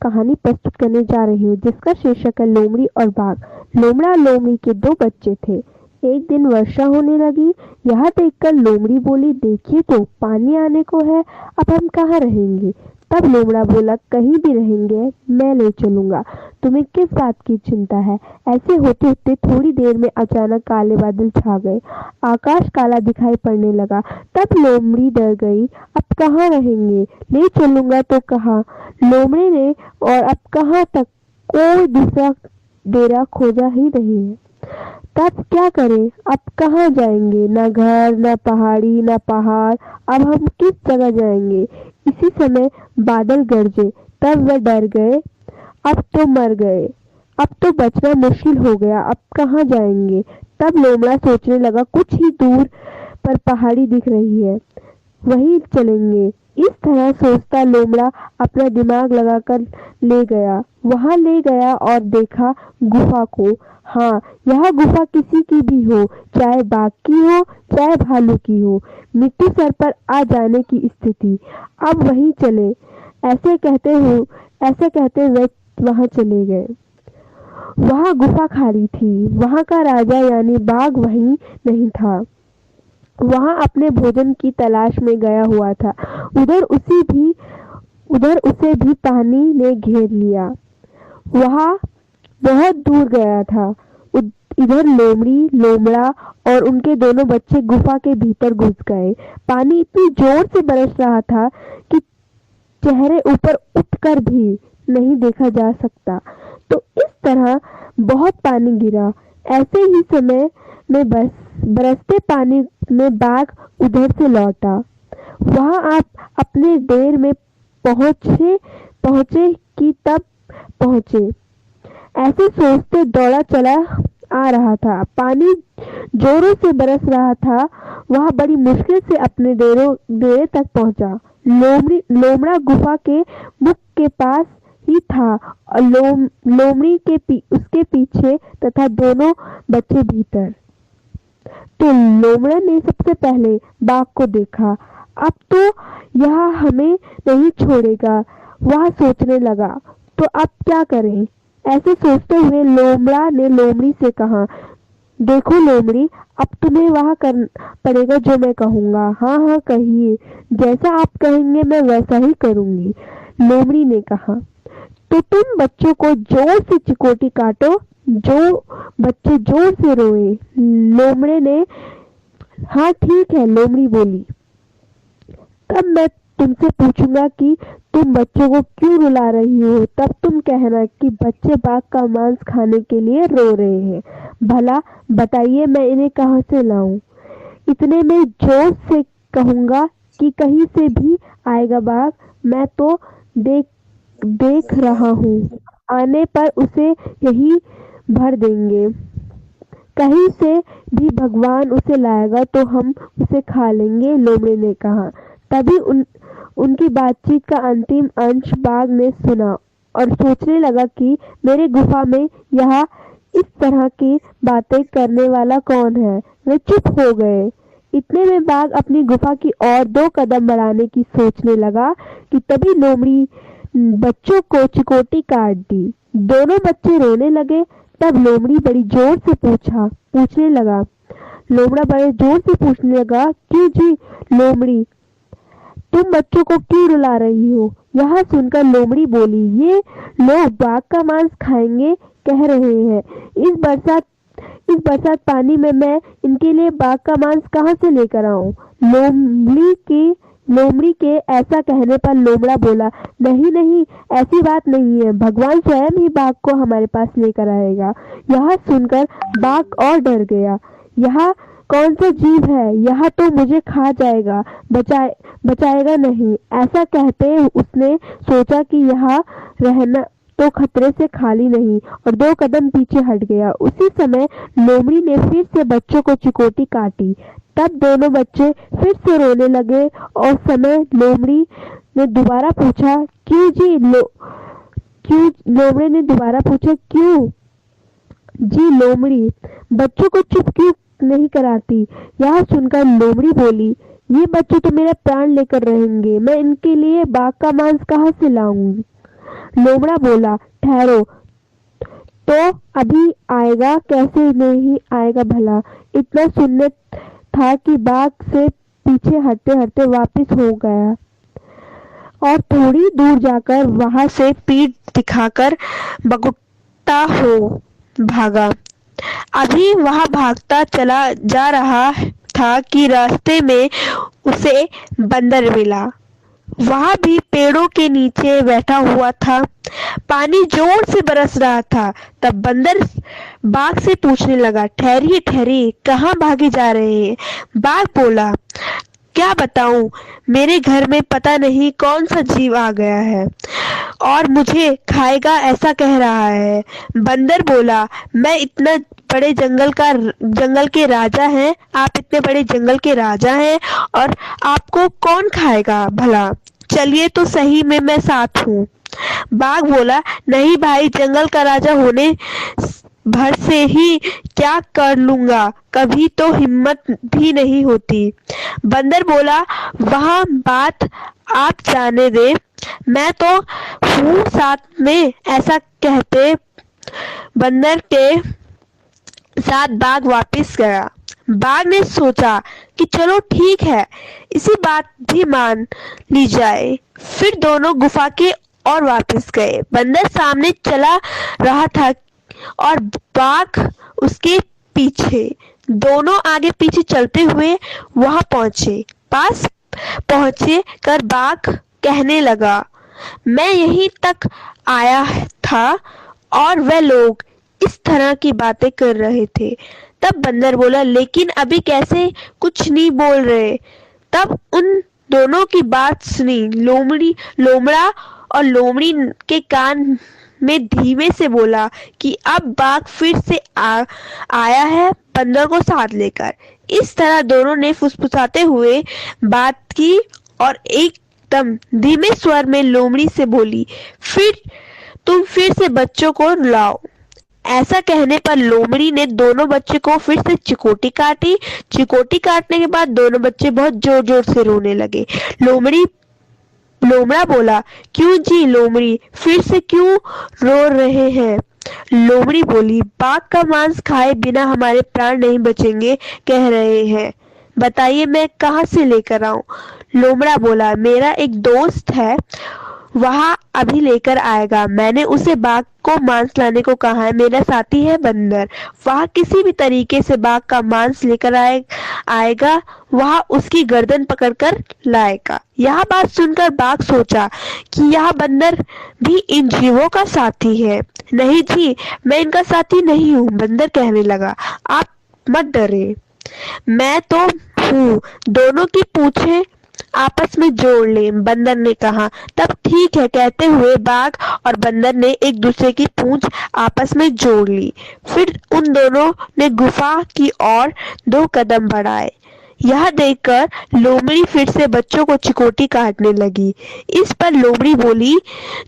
कहानी प्रस्तुत करने जा रही हूँ, जिसका शीर्षक है लोमड़ी और बाघ। लोमड़ा और लोमड़ी के 2 बच्चे थे। एक दिन वर्षा होने लगी। यह देखकर लोमड़ी बोली, देखिए तो पानी आने को है, अब हम कहाँ रहेंगे। तब लोमड़ा बोला, कहीं भी रहेंगे, मैं ले चलूंगा, तुम्हें किस बात की चिंता है। ऐसे होते होते थोड़ी देर में अचानक काले बादल छा गए। आकाश काला दिखाई पड़ने लगा। तब लोमड़ी डर गई, अब कहाँ रहेंगे, ले चलूंगा तो कहाँ। लोमड़ी ने और अब कहाँ तक कोई दूसरा डेरा खोजा ही नहीं है। तब क्या करें, अब कहाँ जाएंगे, ना घर ना पहाड़ी ना पहाड़, अब हम किस जगह जाएंगे। इसी समय बादल गरजे, तब वह डर गए, अब तो मर गए, अब तो बचना मुश्किल हो गया, अब कहाँ जाएंगे। तब लोमड़ा सोचने लगा, कुछ ही दूर पर पहाड़ी दिख रही है, वहीं चलेंगे। इस तरह सोचता लोमड़ा अपना दिमाग लगाकर वहां ले गया और देखा गुफा को। हाँ, यह गुफा किसी की भी हो, चाहे बाघ की हो चाहे भालू की हो, मिट्टी सर पर आ जाने की स्थिति। अब वहीं चले, ऐसे कहते वे वहां चले गए। वहां गुफा खाली थी, वहां का राजा यानी बाघ वहीं नहीं था, वहां अपने भोजन की तलाश में गया हुआ था। उधर उसे भी पानी ने घेर लिया, वहां बहुत दूर गया था। इधर लोमड़ा और उनके दोनों बच्चे गुफा के भीतर घुस गए। पानी इतनी जोर से बरस रहा था कि चेहरे ऊपर उठकर भी नहीं देखा जा सकता। तो इस तरह बहुत पानी गिरा। ऐसे ही समय में बरसते पानी में बाघ उधर से लौटा। वहां आप अपने डेर में पहुंचे कि तब पहुंचे, ऐसे सोचते दौड़ा चला आ रहा था। पानी जोरों से बरस रहा था। वह बड़ी मुश्किल से अपने डेरे तक पहुंचा। लोमड़ा गुफा के मुख के पास ही था और लोमड़ी उसके पीछे तथा दोनों बच्चे भीतर। तो लोमड़ा ने सबसे पहले बाघ को देखा। अब तो यह हमें नहीं छोड़ेगा, वह सोचने लगा। तो अब क्या करें। ऐसे सोचते हुए लोमड़ा ने लोमड़ी से कहा, देखो लोमड़ी, अब तुम्हें वह करना पड़ेगा जो मैं कहूँगा। हाँ हाँ कहिए, जैसा आप कहेंगे मैं वैसा ही करूँगी, लोमड़ी ने कहा। तो तुम बच्चों को जोर से चिकोटी काटो, जो बच्चे जोर से रोए। लोमड़े ने हाँ ठीक है, लोमड़ी बोली। तब मैं तुमसे पूछूंगा कि तुम बच्चों को क्यों रुला रही हो, तब तुम कहना कि बच्चे बाघ का मांस खाने के लिए रो रहे हैं। भला बताइए मैं इन्हें कहाँ से लाऊं। इतने में जोर से कहूंगा कि कहीं से भी आएगा बाघ, मैं तो देख रहा हूँ, आने पर उसे यही भर देंगे। कहीं से भी भगवान उसे लाएगा तो हम उसे खा लेंगे, लोमड़ी ने कहा। तभी उनकी बातचीत का अंतिम अंश बाघ ने सुना और सोचने लगा कि मेरे गुफा में यह इस तरह की बातें करने वाला कौन है। वे चुप हो गए। इतने में बाघ अपनी गुफा की ओर 2 कदम बढ़ाने की सोचने लगा कि तभी लोमड़ी बच्चों को चिकोटी काट दी। दोनों बच्चे रोने लगे। तब लोमड़ा बड़ी जोर से पूछने लगा, क्यों जी लोमड़ी, तुम बच्चों को क्यों रुला रही हो। यह सुनकर लोमड़ी बोली, ये लोग बाघ का मांस खाएंगे कह रहे हैं। इस बरसात पानी में मैं इनके लिए बाघ का मांस कहाँ से लेकर आऊं। लोमड़ी के ऐसा कहने पर लोमड़ा बोला, नहीं ऐसी बात नहीं है, भगवान स्वयं ही बाघ को हमारे पास लेकर आएगा। यह सुनकर बाघ और डर गया। यह कौन सा जीव है, यह तो मुझे खा जाएगा, बचाएगा नहीं। ऐसा कहते उसने सोचा कि यहाँ रहना तो खतरे से खाली नहीं और 2 कदम पीछे हट गया। उसी समय लोमड़ी ने फिर से बच्चों को चिकोटी काटी। तब दोनों बच्चे फिर से रोने लगे और समय लोमड़ी ने दोबारा पूछा, क्यों जी लोमड़ी ने दोबारा पूछा, क्यों जी लोमड़ी, बच्चों को चुप क्यों नहीं कराती। यह सुनकर लोमड़ी बोली, ये बच्चे तो मेरा प्राण लेकर रहेंगे, मैं इनके लिए बाघ का मांस कहाँ से लाऊंगी। लोमड़ा बोला, ठहरो तो अभी आएगा, कैसे नहीं आएगा भला। इतना सुनने था कि बाघ से पीछे हटते हटते वापस हो गया और थोड़ी दूर जाकर वहां से पीठ दिखाकर बगुट्टा हो भागा। अभी वह भागता चला जा रहा था कि रास्ते में उसे बंदर मिला। वहाँ भी पेड़ों के नीचे बैठा हुआ था। पानी जोर से बरस रहा था। तब बंदर बाघ से पूछने लगा, ठहरिए ठहरिए, कहाँ भागे जा रहे हैं? बाघ बोला, क्या बताऊं, मेरे घर में पता नहीं कौन सा जीव आ गया है और मुझे खाएगा ऐसा कह रहा है। बंदर बोला, मैं इतना बड़े जंगल के राजा हैं, आप इतने बड़े जंगल के राजा हैं और आपको कौन खाएगा भला? चलिए तो सही में मैं साथ हूँ। बाघ बोला, नहीं भाई, जंगल का राजा होने भर से ही क्या कर लूंगा, कभी तो हिम्मत भी नहीं होती। बंदर बोला, वह बात आप जाने दे, मैं तो हूँ साथ में, ऐसा कहते बंदर के साथ बाघ वापस गया। बाघ ने सोचा कि चलो ठीक है, इसी बात भी मान ली जाए। फिर दोनों गुफा के और वापस गए। बंदर सामने चला रहा था और बाघ उसके पीछे। दोनों आगे पीछे चलते हुए वहां पहुंचे। पास पहुंचे कर बाघ कहने लगा, मैं यहीं तक आया था और वह लोग इस तरह की बातें कर रहे थे। तब बंदर बोला, लेकिन अभी कैसे कुछ नहीं बोल रहे? तब उन दोनों की बात सुनी लोमड़ा और लोमड़ी के कान में धीमे से बोला कि अब बाघ फिर से आया है बंदर को साथ लेकर। इस तरह दोनों ने फुसफुसाते हुए बात की और एकदम धीमे स्वर में लोमड़ी से बोली, तुम फिर से बच्चों को लाओ। ऐसा कहने पर लोमड़ी ने दोनों बच्चे को फिर से चिकोटी काटी। चिकोटी काटने के बाद दोनों बच्चे बहुत जोर जोर से रोने लगे। लोमड़ा बोला, क्यों जी लोमड़ी, फिर से क्यों रो रहे हैं? लोमड़ी बोली, बाघ का मांस खाए बिना हमारे प्राण नहीं बचेंगे कह रहे हैं, बताइए मैं कहाँ से लेकर आऊं? लोमड़ा बोला, मेरा एक दोस्त है, वहाँ अभी लेकर आएगा। मैंने उसे बाघ को मांस लाने को कहा है। मेरा साथी है बंदर, वहाँ किसी भी तरीके से बाघ का मांस लेकर आएगा, वहाँ उसकी गर्दन पकड़कर लाएगा। यह बात सुनकर बाघ सोचा कि यह बंदर भी इन जीवों का साथी है। नहीं जी, मैं इनका साथी नहीं हूँ, बंदर कहने लगा, आप मत डरे, मैं तो हूँ। दोनों की पूंछें आपस में जोड़ ले, बंदर ने कहा। तब ठीक है कहते हुए बाघ और बंदर ने एक दूसरे की पूंछ आपस में जोड़ ली। फिर उन दोनों ने गुफा की ओर 2 कदम बढ़ाए। यह देखकर लोमड़ी फिर से बच्चों को चिकोटी काटने लगी। इस पर लोमड़ी बोली,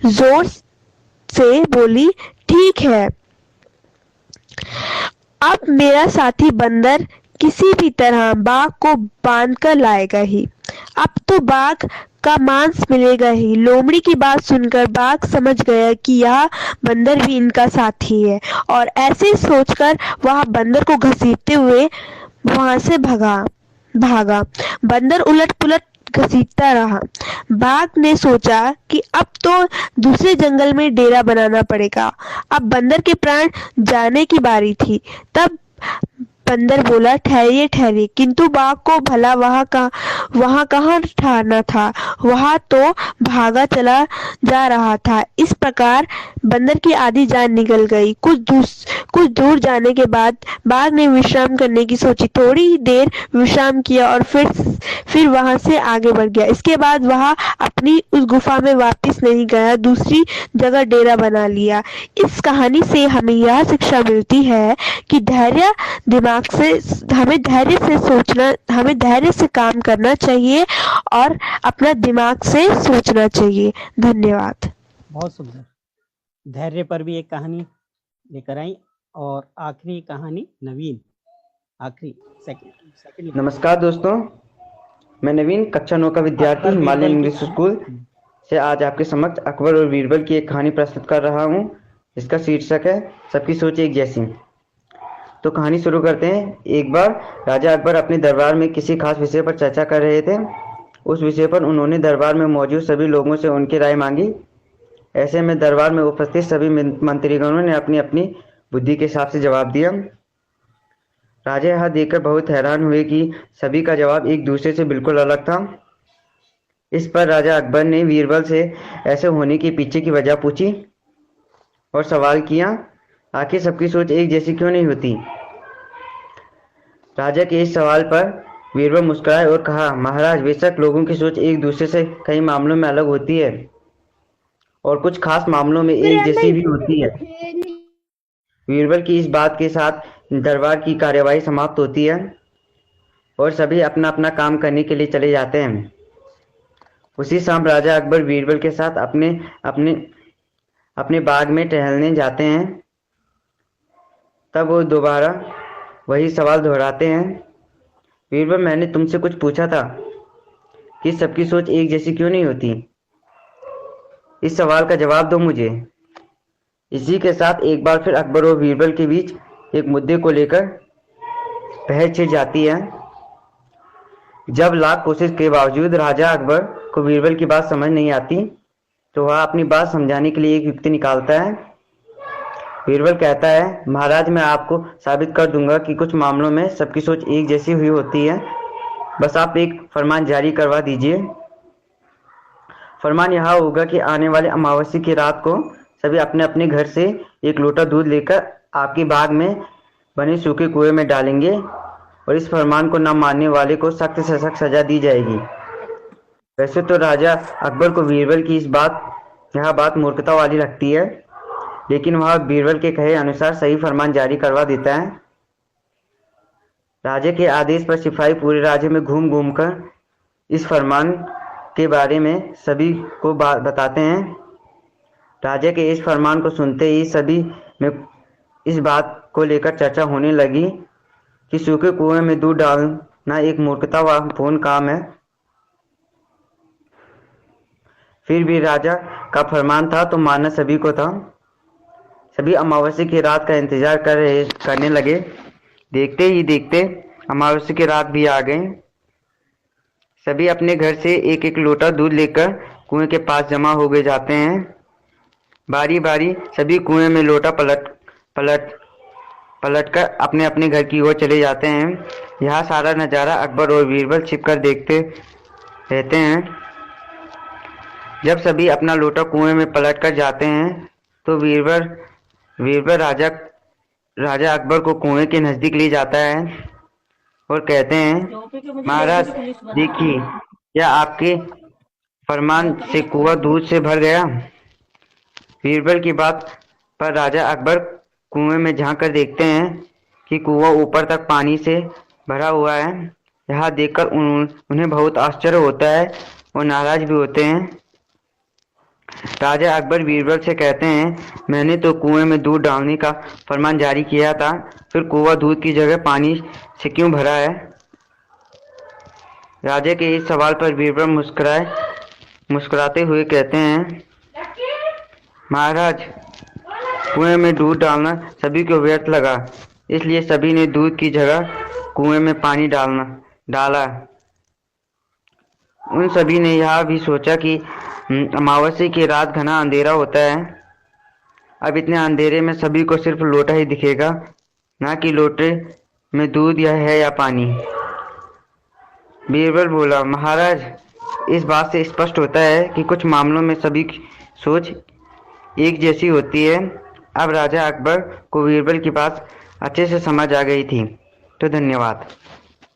जोर से बोली, ठीक है, अब मेरा साथी बंदर किसी भी तरह बाघ को बांध कर लाएगा ही। अब तो बाघ का मांस मिलेगा ही। लोमड़ी की बात सुनकर बाघ समझ गया कि यह बंदर भी इनका साथी है और ऐसे सोचकर वह बंदर को घसीटते हुए वहां से भागा। बंदर उलट पुलट घसीटता रहा। बाघ ने सोचा कि अब तो दूसरे जंगल में डेरा बनाना पड़ेगा। अब बंदर के प्राण जाने की बारी थी। तब बंदर बोला, ठहरिए ठहरिए, किंतु बाघ को भला वहां कहाँ ठहरना था, वहां तो भागा चला जा रहा था। इस प्रकार बंदर की आधी जान निकल गई। कुछ दूर जाने के बाद बाघ ने विश्राम करने की सोची। थोड़ी देर विश्राम किया और फिर वहां से आगे बढ़ गया। इसके बाद वह अपनी उस गुफा में वापस नहीं गया, दूसरी जगह डेरा बना लिया। इस कहानी से हमें यह शिक्षा मिलती है कि हमें धैर्य से काम करना चाहिए और अपना दिमाग से सोचना चाहिए। धन्यवाद। बहुत सुंदर। धैर्य पर भी एक कहानी लेकर आई और आखिरी कहानी नवीन, आखिरी सेकंड। नमस्कार दोस्तों, मैं नवीन कक्षा 9 का विद्यार्थी हिमालयन इंग्लिश स्कूल से आज आपके समक्ष अकबर और बीरबल की एक कहानी प्रस्तुत कर रहा हूँ। इसका शीर्षक है सबकी सोच एक जैसी। तो कहानी शुरू करते हैं। एक बार राजा अकबर अपने दरबार में किसी खास विषय पर चर्चा कर रहे थे। उस विषय पर उन्होंने दरबार में मौजूद सभी लोगों से उनकी राय मांगी। ऐसे में दरबार में उपस्थित सभी मंत्रीगणों ने अपनी अपनी बुद्धि के हिसाब से जवाब दिया। राजा यह देखकर बहुत हैरान हुए कि सभी का जवाब एक दूसरे से बिल्कुल अलग था। इस पर राजा अकबर ने बीरबल से ऐसे होने के पीछे की वजह पूछी और सवाल किया, आखिर सबकी सोच एक जैसी क्यों नहीं होती। राजा के इस सवाल पर बीरबल मुस्कुराए और कहा, महाराज, बेशक लोगों की सोच एक दूसरे से कई मामलों में अलग होती है और कुछ खास मामलों में एक जैसी भी होती है। बीरबल की इस बात के साथ दरबार की कार्यवाही समाप्त होती है और सभी अपना अपना काम करने के लिए चले जाते हैं। उसी शाम राजा अकबर बीरबल के साथ अपने अपने अपने बाग में टहलने जाते हैं। तब वो दोबारा वही सवाल दोहराते हैं, बीरबल, मैंने तुमसे कुछ पूछा था कि सबकी सोच एक जैसी क्यों नहीं होती। इस सवाल का जवाब दो मुझे। इसी के साथ एक बार फिर अकबर और बीरबल के बीच एक मुद्दे को लेकर बहस छिड़ जाती है। जब लाख कोशिश के बावजूद राजा अकबर को बीरबल की बात समझ नहीं आती तो वह अपनी बात समझाने के लिए एक युक्ति निकालता है। बीरबल कहता है, महाराज, मैं आपको साबित कर दूंगा कि कुछ मामलों में सबकी सोच एक जैसी हुई होती है। बस आप एक फरमान जारी करवा दीजिए। फरमान यह होगा कि आने वाले अमावस्या की रात को सभी अपने अपने घर से एक लोटा दूध लेकर आपके बाग में बने सूखे कुएं में डालेंगे और इस फरमान को न मानने वाले को सख्त से सख्त सजा दी जाएगी। वैसे तो राजा अकबर को बीरबल की यह बात मूर्खता वाली लगती है, लेकिन वह बीरबल के कहे अनुसार सही फरमान जारी करवा देता है। राजा के आदेश पर सिपाही पूरे राज्य में घूम घूम कर इस फरमान के बारे में सभी को बताते हैं। राजा के इस फरमान को सुनते ही सभी में इस बात को लेकर चर्चा होने लगी कि सूखे कुएं में दूध डालना एक मूर्खतापूर्ण काम है। फिर भी राजा का फरमान था तो मानना सभी को था। सभी अमावस्या की रात का इंतजार करने लगे। देखते ही देखते अमावस्या की रात भी आ गई। सभी अपने घर से एक एक लोटा दूध लेकर कुएं के पास जमा हो गए जाते हैं। बारी बारी सभी कुएं में लोटा पलट कर अपने अपने घर की ओर चले जाते हैं। यह सारा नज़ारा अकबर और बीरबल छिपकर देखते रहते हैं। जब सभी अपना लोटा कुएं में पलट कर जाते हैं तो बीरबल राजा अकबर को कुएं के नज़दीक ले जाता है और कहते हैं, महाराज, देखिए, क्या आपके फरमान से कुआं दूध से भर गया। बीरबल की बात पर राजा अकबर कुएं में झांक कर देखते हैं कि कुआं ऊपर तक पानी से भरा हुआ है। यह देखकर उन्हें बहुत आश्चर्य होता है और नाराज भी होते हैं। राजा अकबर बीरबल से कहते हैं, मैंने तो कुएं में दूध डालने का फरमान जारी किया था, फिर कुआं दूध की जगह पानी से क्यों भरा है। राजा के इस सवाल पर बीरबल मुस्कुराते हुए कहते हैं, महाराज, कुएं में दूध डालना सभी को व्यर्थ लगा, इसलिए सभी ने दूध की जगह कुएं में पानी डाला। उन सभी ने यह भी सोचा कि अमावस्या की रात घना अंधेरा होता है। अब इतने अंधेरे में सभी को सिर्फ लोटा ही दिखेगा, ना कि लोटे में दूध है या पानी। बीरबल बोला, महाराज, इस बात से स्पष्ट होता है कि कुछ मामलों में सभी की सोच एक जैसी होती है। अब राजा अकबर को बीरबल की बात अच्छे से समझ आ गई थी। तो धन्यवाद।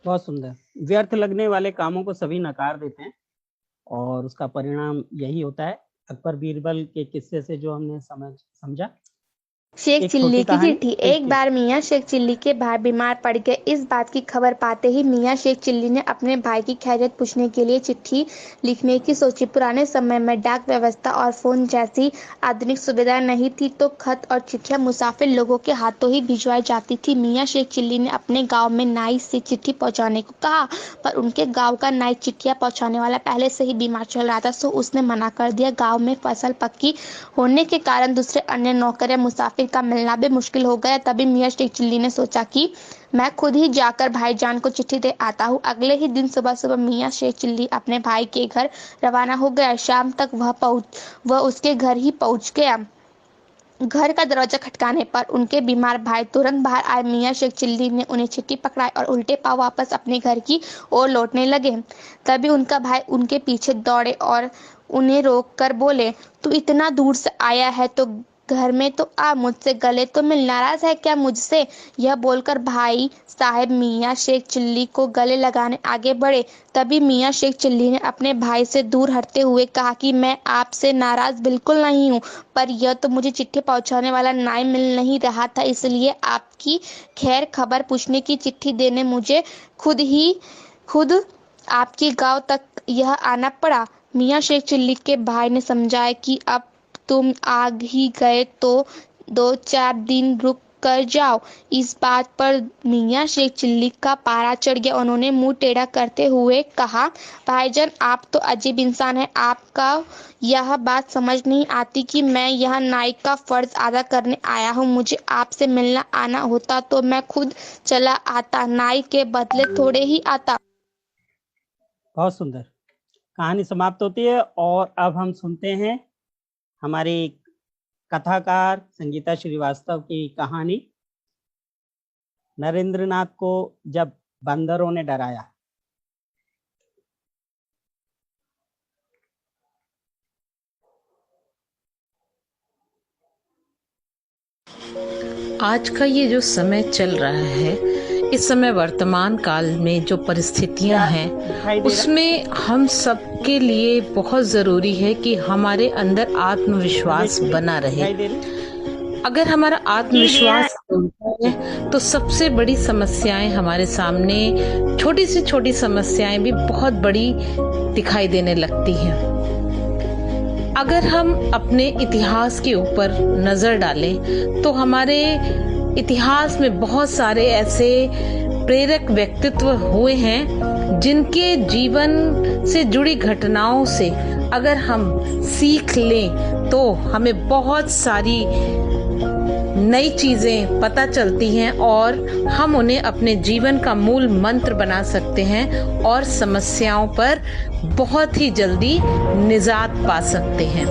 बहुत सुंदर। व्यर्थ लगने वाले कामों को सभी नकार देते हैं और उसका परिणाम यही होता है। अकबर बीरबल के किस्से से जो हमने समझा, शेख एक चिल्ली छोटी की कहानी, चिट्ठी। एक बार मियाँ शेख चिल्ली के भाई बीमार पड़ गए। इस बात की खबर पाते ही मियाँ शेख चिल्ली ने अपने भाई की खैरियत पूछने के लिए चिट्ठी लिखने की सोची। पुराने समय में डाक व्यवस्था और फोन जैसी आधुनिक सुविधा नहीं थी, तो खत और चिट्ठियाँ मुसाफिर लोगों के हाथों ही भिजवाई जाती थी। मियाँ शेख चिल्ली ने अपने गाँव में नाई से चिट्ठी पहुँचाने को कहा, पर उनके गाँव का नाई चिट्ठियाँ पहुँचाने वाला पहले से ही बीमार चल रहा था, सो उसने मना कर दिया। गाँव में फसल पक्की होने के कारण दूसरे अन्य नौकर या मुसाफिर का मिलना भी मुश्किल हो गया। तभी मियाँ शेख चिल्ली ने सोचा कि मैं खुद ही जाकर भाईजान को चिट्ठी दे आता हूँ। अगले ही दिन सुबह सुबह मियाँ शेख चिल्ली अपने भाई के घर रवाना हो गया। शाम तक वह उसके घर ही पहुँच गया। घर का दरवाजा खटकाने पर उनके बीमार भाई तुरंत बाहर आए। मियाँ शेख चिल्ली ने उन्हें चिट्ठी पकड़ाई और उल्टे पांव वापस अपने घर की ओर लौटने लगे। तभी उनका भाई उनके पीछे दौड़े और उन्हें रोक कर बोले, तू इतना दूर से आया है तो घर में तो आ, मुझसे गले तो मिल, नाराज है क्या मुझसे? यह बोलकर भाई साहब मियाँ शेख चिल्ली को गले लगाने आगे बढ़े। तभी मियाँ शेख चिल्ली ने अपने भाई से दूर हटते हुए कहा कि मैं आपसे नाराज बिल्कुल नहीं हूँ, पर यह तो मुझे चिट्ठी पहुँचाने वाला नाई मिल नहीं रहा था, इसलिए आपकी खैर खबर पूछने की चिट्ठी देने मुझे खुद आपकी गांव तक यह आना पड़ा। मियाँ शेख चिल्ली के भाई ने समझाया कि अब तुम आ ही गए तो 2-4 दिन रुक कर जाओ। इस बात पर मियाँ शेख चिल्ली का पारा चढ़ गया। उन्होंने मुंह टेढ़ा करते हुए कहा, भाईजान आप तो अजीब इंसान हैं, आपका यह बात समझ नहीं आती कि मैं यहाँ नाई का फर्ज अदा करने आया हूँ। मुझे आपसे मिलना आना होता तो मैं खुद चला आता, नाई के बदले थोड़े ही आता। बहुत सुंदर कहानी समाप्त होती है। और अब हम सुनते हैं हमारी कथाकार संगीता श्रीवास्तव की कहानी, नरेंद्रनाथ को जब बंदरों ने डराया। आज का ये जो समय चल रहा है, इस समय वर्तमान काल में जो परिस्थितियां हैं उसमें हम सबके लिए बहुत ज़रूरी है कि हमारे अंदर आत्मविश्वास बना रहे। अगर हमारा आत्मविश्वास है तो सबसे बड़ी समस्याएं हमारे सामने, छोटी से छोटी समस्याएं भी बहुत बड़ी दिखाई देने लगती हैं। अगर हम अपने इतिहास के ऊपर नज़र डालें तो हमारे इतिहास में बहुत सारे ऐसे प्रेरक व्यक्तित्व हुए हैं जिनके जीवन से जुड़ी घटनाओं से अगर हम सीख लें तो हमें बहुत सारी नई चीज़ें पता चलती हैं और हम उन्हें अपने जीवन का मूल मंत्र बना सकते हैं और समस्याओं पर बहुत ही जल्दी निजात पा सकते हैं।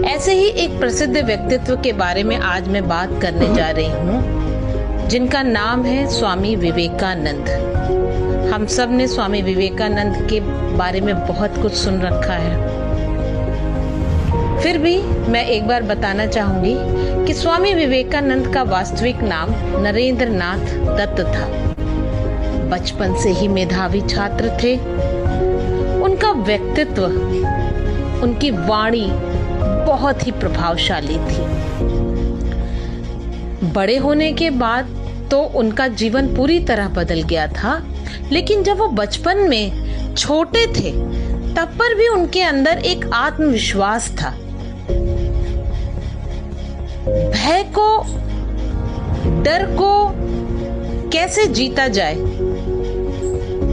ऐसे ही एक प्रसिद्ध व्यक्तित्व के बारे में आज मैं बात करने जा रही हूँ, जिनका नाम है स्वामी विवेकानंद। हम सब ने स्वामी विवेकानंद के बारे में बहुत कुछ सुन रखा है, फिर भी मैं एक बार बताना चाहूंगी कि स्वामी विवेकानंद का वास्तविक नाम नरेंद्रनाथ दत्त था। बचपन से ही मेधावी छात्र थे। उनका व्यक्तित्व, उनकी वाणी बहुत ही प्रभावशाली थी। बड़े होने के बाद तो उनका जीवन पूरी तरह बदल गया था, लेकिन जब वो बचपन में छोटे थे तब पर भी उनके अंदर एक आत्मविश्वास था। भय को, डर को कैसे जीता जाए,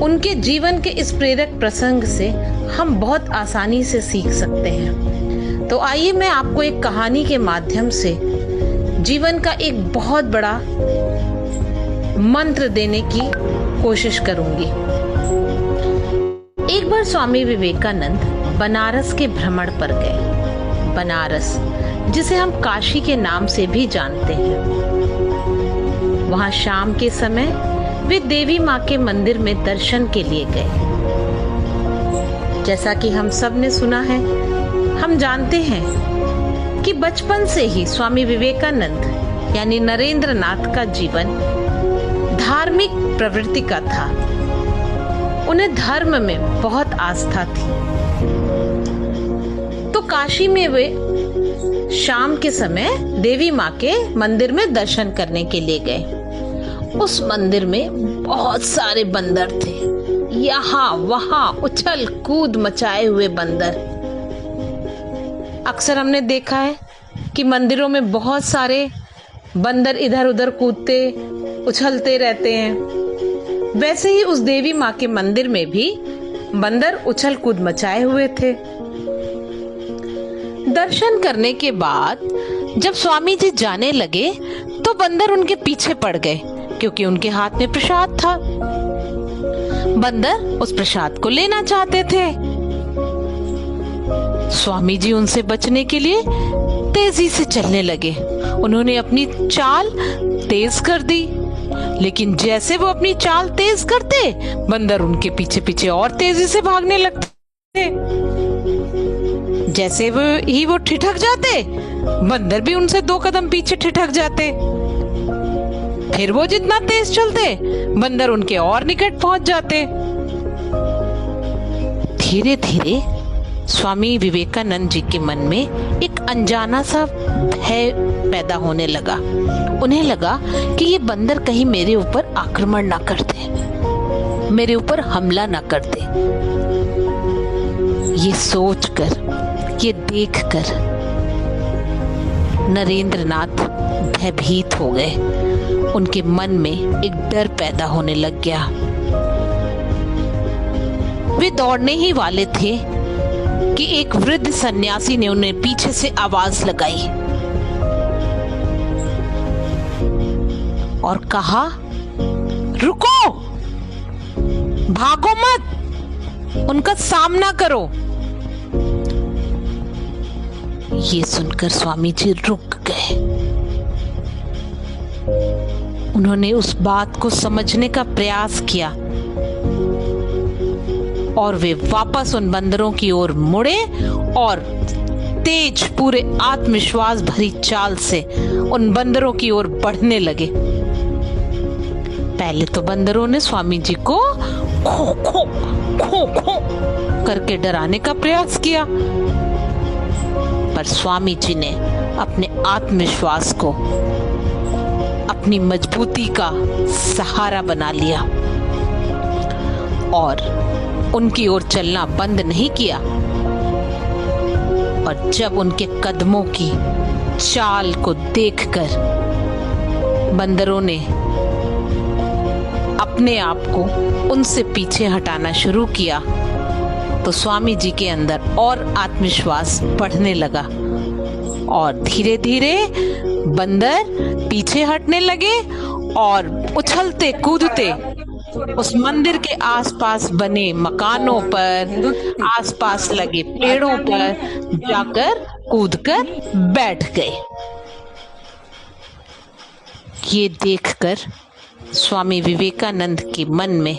उनके जीवन के इस प्रेरक प्रसंग से हम बहुत आसानी से सीख सकते हैं। तो आइए मैं आपको एक कहानी के माध्यम से जीवन का एक बहुत बड़ा मंत्र देने की कोशिश करूंगी। एक बार स्वामी विवेकानंद बनारस के भ्रमण पर गए। बनारस, जिसे हम काशी के नाम से भी जानते हैं। वहां शाम के समय वे देवी माँ के मंदिर में दर्शन के लिए गए। जैसा कि हम सब ने सुना है, हम जानते हैं कि बचपन से ही स्वामी विवेकानंद यानी नरेंद्रनाथ का जीवन धार्मिक प्रवृत्ति का था। उन्हें धर्म में बहुत आस्था थी। तो काशी में वे शाम के समय देवी माँ के मंदिर में दर्शन करने के लिए गए। उस मंदिर में बहुत सारे बंदर थे, यहाँ वहाँ उछल कूद मचाए हुए बंदर। अक्सर हमने देखा है कि मंदिरों में बहुत सारे बंदर इधर उधर कूदते उछलते रहते हैं। वैसे ही उस देवी माँ के मंदिर में भी बंदर उछल कूद मचाए हुए थे। दर्शन करने के बाद जब स्वामी जी जाने लगे तो बंदर उनके पीछे पड़ गए, क्योंकि उनके हाथ में प्रसाद था। बंदर उस प्रसाद को लेना चाहते थे। स्वामी जी उनसे बचने के लिए तेजी से चलने लगे। उन्होंने अपनी चाल तेज कर दी, लेकिन जैसे वो अपनी चाल तेज करते, बंदर उनके पीछे पीछे और तेजी से भागने लगते। जैसे वो ठिठक जाते, बंदर भी उनसे 2 कदम पीछे ठिठक जाते। फिर वो जितना तेज चलते, बंदर उनके और निकट पहुंच जाते। धीरे धीरे स्वामी विवेकानंद जी के मन में एक अनजाना सा भय पैदा होने लगा। उन्हें लगा कि ये बंदर कहीं मेरे ऊपर आक्रमण ना कर दे, मेरे ऊपर हमला ना कर दे। ये सोचकर, ये देखकर नरेंद्रनाथ भयभीत हो गए। उनके मन में एक डर पैदा होने लग गया। वे दौड़ने ही वाले थे कि एक वृद्ध सन्यासी ने उन्हें पीछे से आवाज लगाई और कहा, रुको, भागो मत, उनका सामना करो। ये सुनकर स्वामी जी रुक गए। उन्होंने उस बात को समझने का प्रयास किया और वे वापस उन बंदरों की ओर मुड़े और तेज, पूरे आत्मविश्वास भरी चाल से उन बंदरों की ओर बढ़ने लगे। पहले तो बंदरों ने स्वामी जी को खो खो खो खो करके डराने का प्रयास किया, पर स्वामी जी ने अपने आत्मविश्वास को अपनी मजबूती का सहारा बना लिया और उनकी ओर चलना बंद नहीं किया। और जब उनके कदमों की चाल को देखकर बंदरों ने अपने आप को उनसे पीछे हटाना शुरू किया, तो स्वामी जी के अंदर और आत्मविश्वास बढ़ने लगा और धीरे धीरे बंदर पीछे हटने लगे और उछलते कूदते उस मंदिर के आसपास बने मकानों पर, आसपास लगे पेड़ों पर जाकर कूदकर बैठ गए। ये देखकर स्वामी विवेकानंद के मन में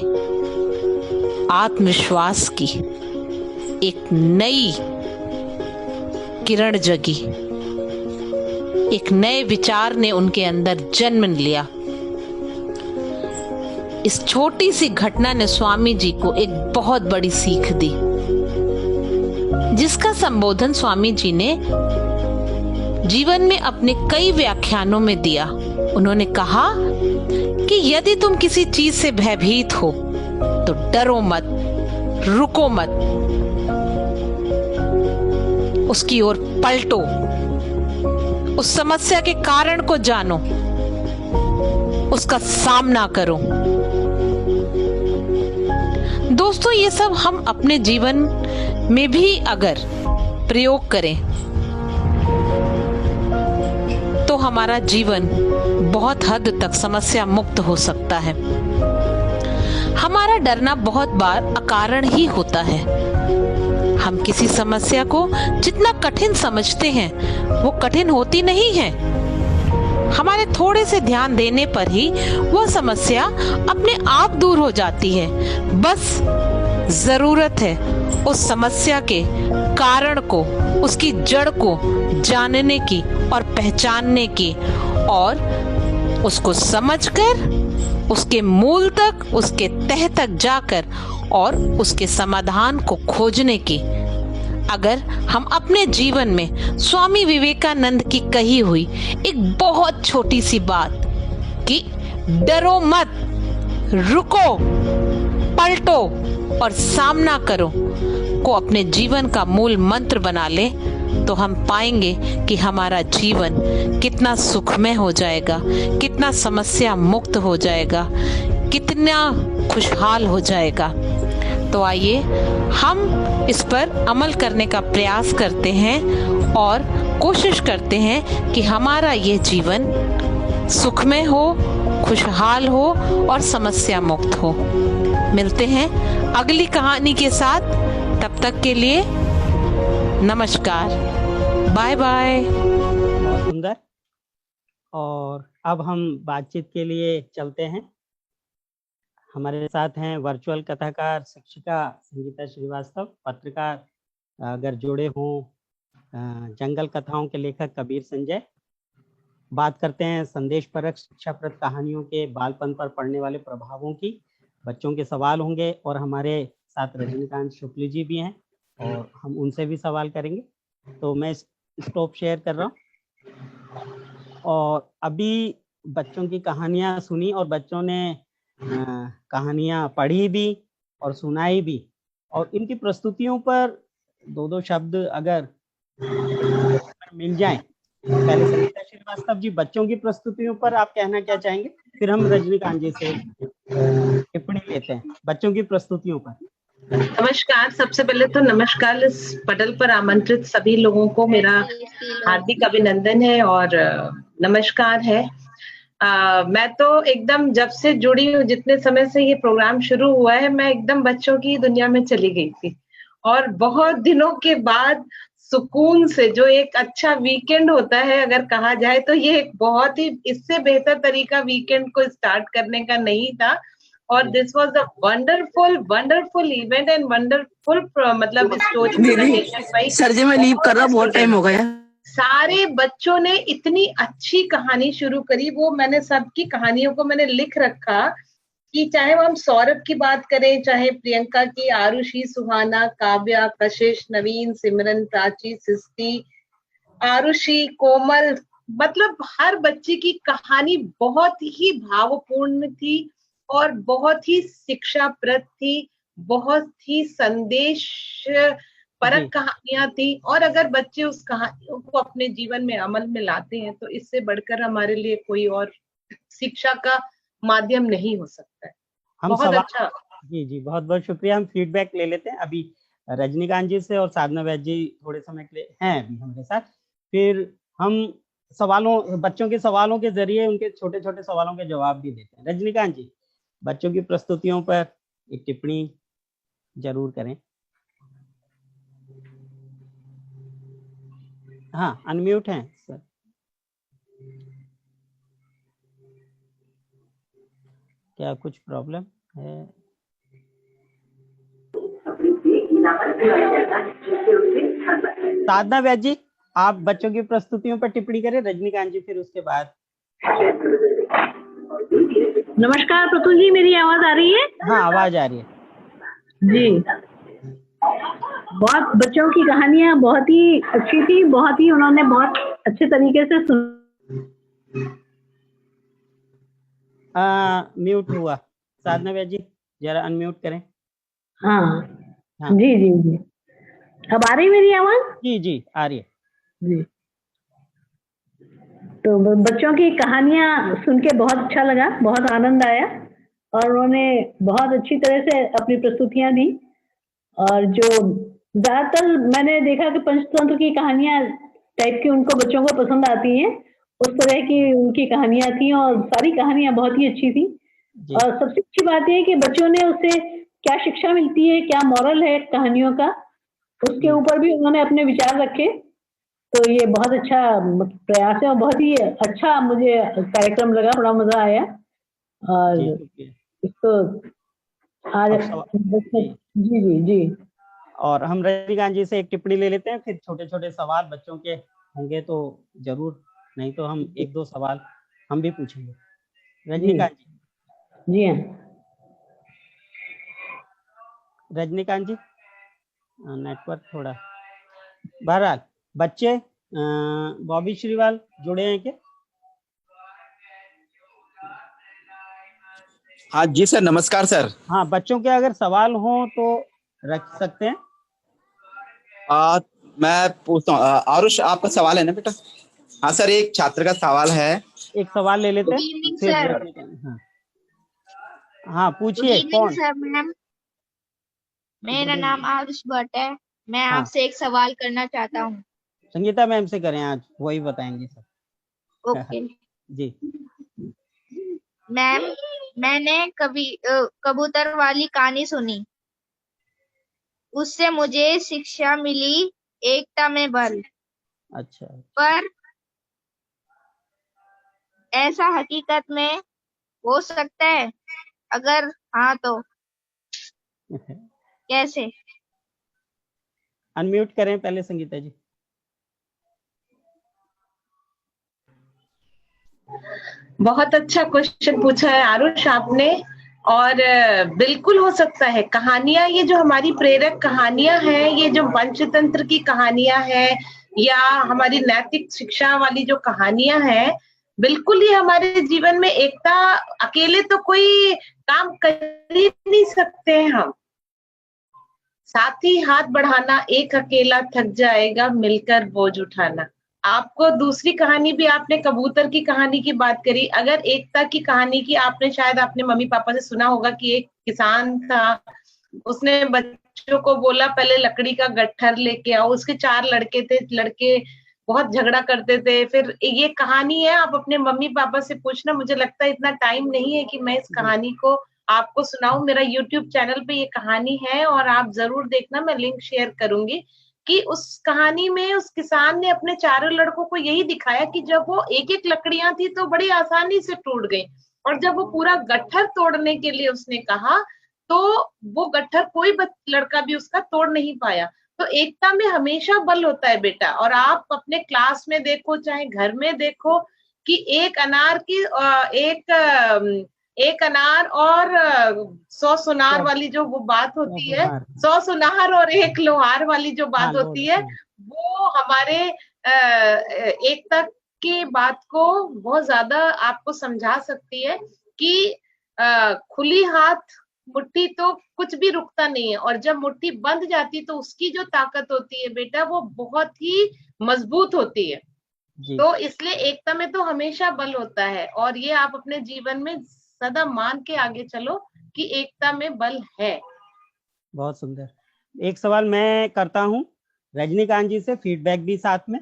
आत्मविश्वास की एक नई किरण जगी। एक नए विचार ने उनके अंदर जन्म लिया। इस छोटी सी घटना ने स्वामी जी को एक बहुत बड़ी सीख दी, जिसका संबोधन स्वामी जी ने जीवन में अपने कई व्याख्यानों में दिया। उन्होंने कहा कि यदि तुम किसी चीज से भयभीत हो तो डरो मत, रुको मत, उसकी ओर पलटो, उस समस्या के कारण को जानो, उसका सामना करो। दोस्तों, ये सब हम अपने जीवन में भी अगर प्रयोग करें तो हमारा जीवन बहुत हद तक समस्या मुक्त हो सकता है। हमारा डरना बहुत बार अकारण ही होता है। हम किसी समस्या को जितना कठिन समझते हैं वो कठिन होती नहीं है। हमारे थोड़े से ध्यान देने पर ही वह समस्या अपने आप दूर हो जाती है। बस जरूरत है उस समस्या के कारण को, उसकी जड़ को जानने की और पहचानने की, और उसको समझकर उसके मूल तक, उसके तह तक जाकर और उसके समाधान को खोजने की। अगर हम अपने जीवन में स्वामी विवेकानंद की कही हुई एक बहुत छोटी सी बात कि डरो मत, रुको, पलटो और सामना करो को अपने जीवन का मूल मंत्र बना ले, तो हम पाएंगे कि हमारा जीवन कितना सुखमय हो जाएगा, कितना समस्या मुक्त हो जाएगा, कितना खुशहाल हो जाएगा। तो आइए हम इस पर अमल करने का प्रयास करते हैं और कोशिश करते हैं कि हमारा ये जीवन सुखमय हो, खुशहाल हो और समस्या मुक्त हो। मिलते हैं अगली कहानी के साथ। तब तक के लिए नमस्कार। Bye bye. बहुत सुंदर। और अब हम बातचीत के लिए चलते हैं। हमारे साथ हैं वर्चुअल कथाकार शिक्षिका संगीता श्रीवास्तव, पत्रकार अगर जुड़े हों जंगल कथाओं के लेखक कबीर संजय। बात करते हैं संदेश परक शिक्षाप्रद कहानियों के बालपन पर पड़ने वाले प्रभावों की। बच्चों के सवाल होंगे और हमारे साथ रजनीकांत शुक्ल जी भी हैं और हम उनसे भी सवाल करेंगे। तो मैं स्टॉप शेयर कर रहा हूँ। और अभी बच्चों की कहानियां सुनी और बच्चों ने कहानियां पढ़ी भी और सुनाई भी, और इनकी प्रस्तुतियों पर दो दो शब्द अगर मिल जाएं। पहले संगीता श्रीवास्तव जी, बच्चों की प्रस्तुतियों पर आप कहना क्या चाहेंगे, फिर हम रजनीकांत जी से टिप्पणी लेते हैं बच्चों की प्रस्तुतियों पर। नमस्कार। सबसे पहले तो नमस्कार। इस पटल पर आमंत्रित सभी लोगों को मेरा हार्दिक अभिनंदन है और नमस्कार है। मैं तो एकदम जब से जुड़ी हूँ, जितने समय से ये प्रोग्राम शुरू हुआ है, मैं एकदम बच्चों की दुनिया में चली गई थी और बहुत दिनों के बाद सुकून से, जो एक अच्छा वीकेंड होता है अगर कहा जाए, तो ये एक बहुत ही इससे बेहतर तरीका वीकेंड को स्टार्ट करने का नहीं था। और this was a wonderful event and wonderful मतलब स्टोरी। सर जी मैं लीव कर रहा, बहुत टाइम हो गया। सारे बच्चों ने इतनी अच्छी कहानी शुरू करी। वो मैंने सबकी कहानियों को मैंने लिख रखा कि चाहे वो हम सौरभ की बात करें, चाहे प्रियंका की, आरुषि, सुहाना, काव्या, कशिश, नवीन, सिमरन, प्राची, सृष्टि, आरुषि, कोमल, मतलब हर बच्चे की कहानी बहुत ही भावपूर्ण थी और बहुत ही शिक्षाप्रद थी, बहुत ही संदेश परक कहानियां थी। और अगर बच्चे उस कहानियों को अपने जीवन में अमल में लाते हैं तो इससे बढ़कर हमारे लिए कोई और शिक्षा का माध्यम नहीं हो सकता है। बहुत अच्छा। जी, बहुत बहुत शुक्रिया। हम फीडबैक ले लेते हैं अभी रजनीकांत जी से, और साधना वैद्य जी थोड़े समय के लिए हैं अभी हमारे साथ। फिर हम बच्चों के सवालों के जरिए उनके छोटे छोटे सवालों के जवाब भी देते हैं। रजनीकांत जी, बच्चों की प्रस्तुतियों पर एक टिप्पणी जरूर करें। हाँ, अनम्यूट हैं सर। क्या कुछ प्रॉब्लम है? साधना वैद्य जी, आप बच्चों की प्रस्तुतियों पर टिप्पणी करें, रजनीकांत जी फिर उसके बाद। नमस्कार प्रतुल जी, मेरी आवाज आ रही है? हाँ, आवाज आ रही है जी। बहुत बच्चों की कहानियां बहुत ही अच्छी थी, बहुत ही उन्होंने बहुत अच्छे तरीके से म्यूट हुआ। साधना वैद्य जी जरा अनम्यूट करें। हाँ। जी जी जी, अब आ रही मेरी आवाज? जी आ रही है जी। तो बच्चों की कहानियां सुन के बहुत अच्छा लगा, बहुत आनंद आया और उन्होंने बहुत अच्छी तरह से अपनी प्रस्तुतियां दी। और जो ज्यादातर मैंने देखा कि पंचतंत्र की कहानियां टाइप की उनको बच्चों को पसंद आती हैं, उस तरह की उनकी कहानियां थी और सारी कहानियां बहुत ही अच्छी थी। और सबसे अच्छी बात यह है कि बच्चों ने उससे क्या शिक्षा मिलती है, क्या मॉरल है कहानियों का, उसके ऊपर भी उन्होंने अपने विचार रखे। तो ये बहुत अच्छा प्रयास है और बहुत ही अच्छा मुझे कार्यक्रम लगा, बड़ा मजा आया। और इसको आज जी। और हम रजनीकांत जी से एक टिप्पणी ले लेते हैं, फिर छोटे छोटे सवाल बच्चों के होंगे तो जरूर, नहीं तो हम एक दो सवाल हम भी पूछेंगे। रजनीकांत जी हाँ। रजनीकांत जी, नेटवर्क थोड़ा, बहरहाल बच्चे बॉबी श्रीवाल जुड़े हैं क्या? हाँ जी सर, नमस्कार सर। हाँ, बच्चों के अगर सवाल हो तो रख सकते हैं। मैं पूछता हूँ, आरुष आपका सवाल है ना बेटा? हाँ सर, एक छात्र का सवाल है। एक सवाल ले लेते हैं। हाँ पूछिए। कौन? सर मैम, मेरा नाम आरुष भट्ट है। मैं आपसे एक सवाल करना चाहता हूँ। संगीता मैम से करें, आज वही बताएंगे सर। ओके जी मैम, मैंने कबूतर वाली कहानी सुनी, उससे मुझे शिक्षा मिली एकता में बल। अच्छा पर ऐसा हकीकत में हो सकता है? अगर हाँ तो कैसे? अनम्यूट करें पहले संगीता जी। बहुत अच्छा क्वेश्चन पूछा है आरुष आपने। और बिल्कुल हो सकता है। कहानियां, ये जो हमारी प्रेरक कहानियां हैं, ये जो पंचतंत्र की कहानियां हैं या हमारी नैतिक शिक्षा वाली जो कहानियां हैं, बिल्कुल ही हमारे जीवन में एकता, अकेले तो कोई काम कर ही नहीं सकते हैं हम। साथ ही हाथ बढ़ाना, एक अकेला थक जाएगा मिलकर बोझ उठाना। आपको दूसरी कहानी भी, आपने कबूतर की कहानी की बात करी, अगर एकता की कहानी की आपने शायद अपने मम्मी पापा से सुना होगा कि एक किसान था, उसने बच्चों को बोला पहले लकड़ी का गट्ठर लेके आओ। उसके 4 लड़के थे, लड़के बहुत झगड़ा करते थे। फिर ये कहानी है, आप अपने मम्मी पापा से पूछना। मुझे लगता है इतना टाइम नहीं है कि मैं इस कहानी को आपको सुनाऊं। मेरा YouTube चैनल पे ये कहानी है और आप जरूर देखना, मैं लिंक शेयर करूंगी। कि उस कहानी में उस किसान ने अपने 4 लड़कों को यही दिखाया कि जब वो एक एक लकड़ियां थी तो बड़ी आसानी से टूट गई, और जब वो पूरा गट्ठर तोड़ने के लिए उसने कहा तो वो गट्ठर कोई लड़का भी उसका तोड़ नहीं पाया। तो एकता में हमेशा बल होता है बेटा। और आप अपने क्लास में देखो, चाहे घर में देखो, कि एक अनार की एक अनार और 100 सुनार वाली जो वो बात होती है, 100 सुनार और 1 लोहार वाली जो बात होती है, वो हमारे एकता की बात को बहुत ज्यादा आपको समझा सकती है कि खुली हाथ मुट्ठी तो कुछ भी रुकता नहीं है, और जब मुट्ठी बंध जाती तो उसकी जो ताकत होती है बेटा, वो बहुत ही मजबूत होती है। तो इसलिए एकता में तो हमेशा बल होता है, और ये आप अपने जीवन में सदा मान के आगे चलो कि एकता में बल है। बहुत सुंदर। एक सवाल मैं करता हूँ रजनीकांत जी से, फीडबैक भी साथ में।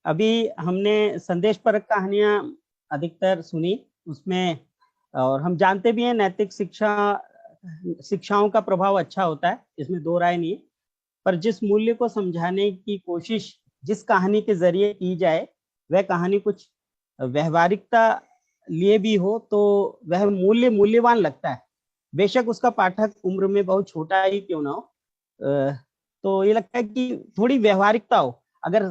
अभी हमने संदेश परक कहानियां अधिकतर सुनी उसमें, और हम जानते भी हैं नैतिक शिक्षाओं का प्रभाव अच्छा होता है, इसमें दो राय नहीं है। पर जिस मूल्य को समझाने की कोशिश जिस कहानी के जरिए की जाए, वह कहानी कुछ व्यवहारिकता लिए भी हो तो वह मूल्यवान लगता है, बेशक उसका पाठक उम्र में बहुत छोटा ही क्यों ना हो। तो ये लगता है कि थोड़ी व्यवहारिकता हो। अगर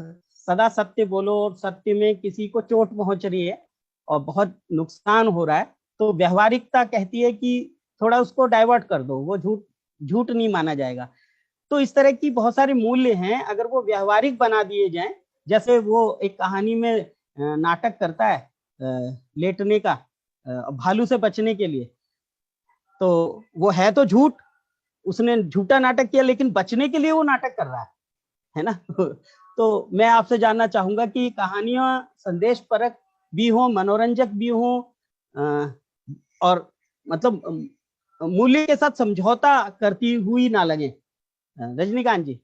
सदा सत्य बोलो और सत्य में किसी को चोट पहुंच रही है और बहुत नुकसान हो रहा है, तो व्यवहारिकता कहती है कि थोड़ा उसको डाइवर्ट कर दो, वो झूठ नहीं माना जाएगा। तो इस तरह की बहुत सारे मूल्य हैं, अगर वो व्यवहारिक बना दिए जाएं, जैसे वो एक कहानी में नाटक करता है लेटने का भालू से बचने के लिए, तो वो है तो झूठ, उसने झूठा नाटक किया, लेकिन बचने के लिए वो नाटक कर रहा है ना। तो मैं आपसे जानना चाहूंगा कि कहानियां संदेश परक भी हो, मनोरंजक भी हो, और मतलब मूल्य के साथ समझौता करती हुई ना लगे। रजनीकांत जी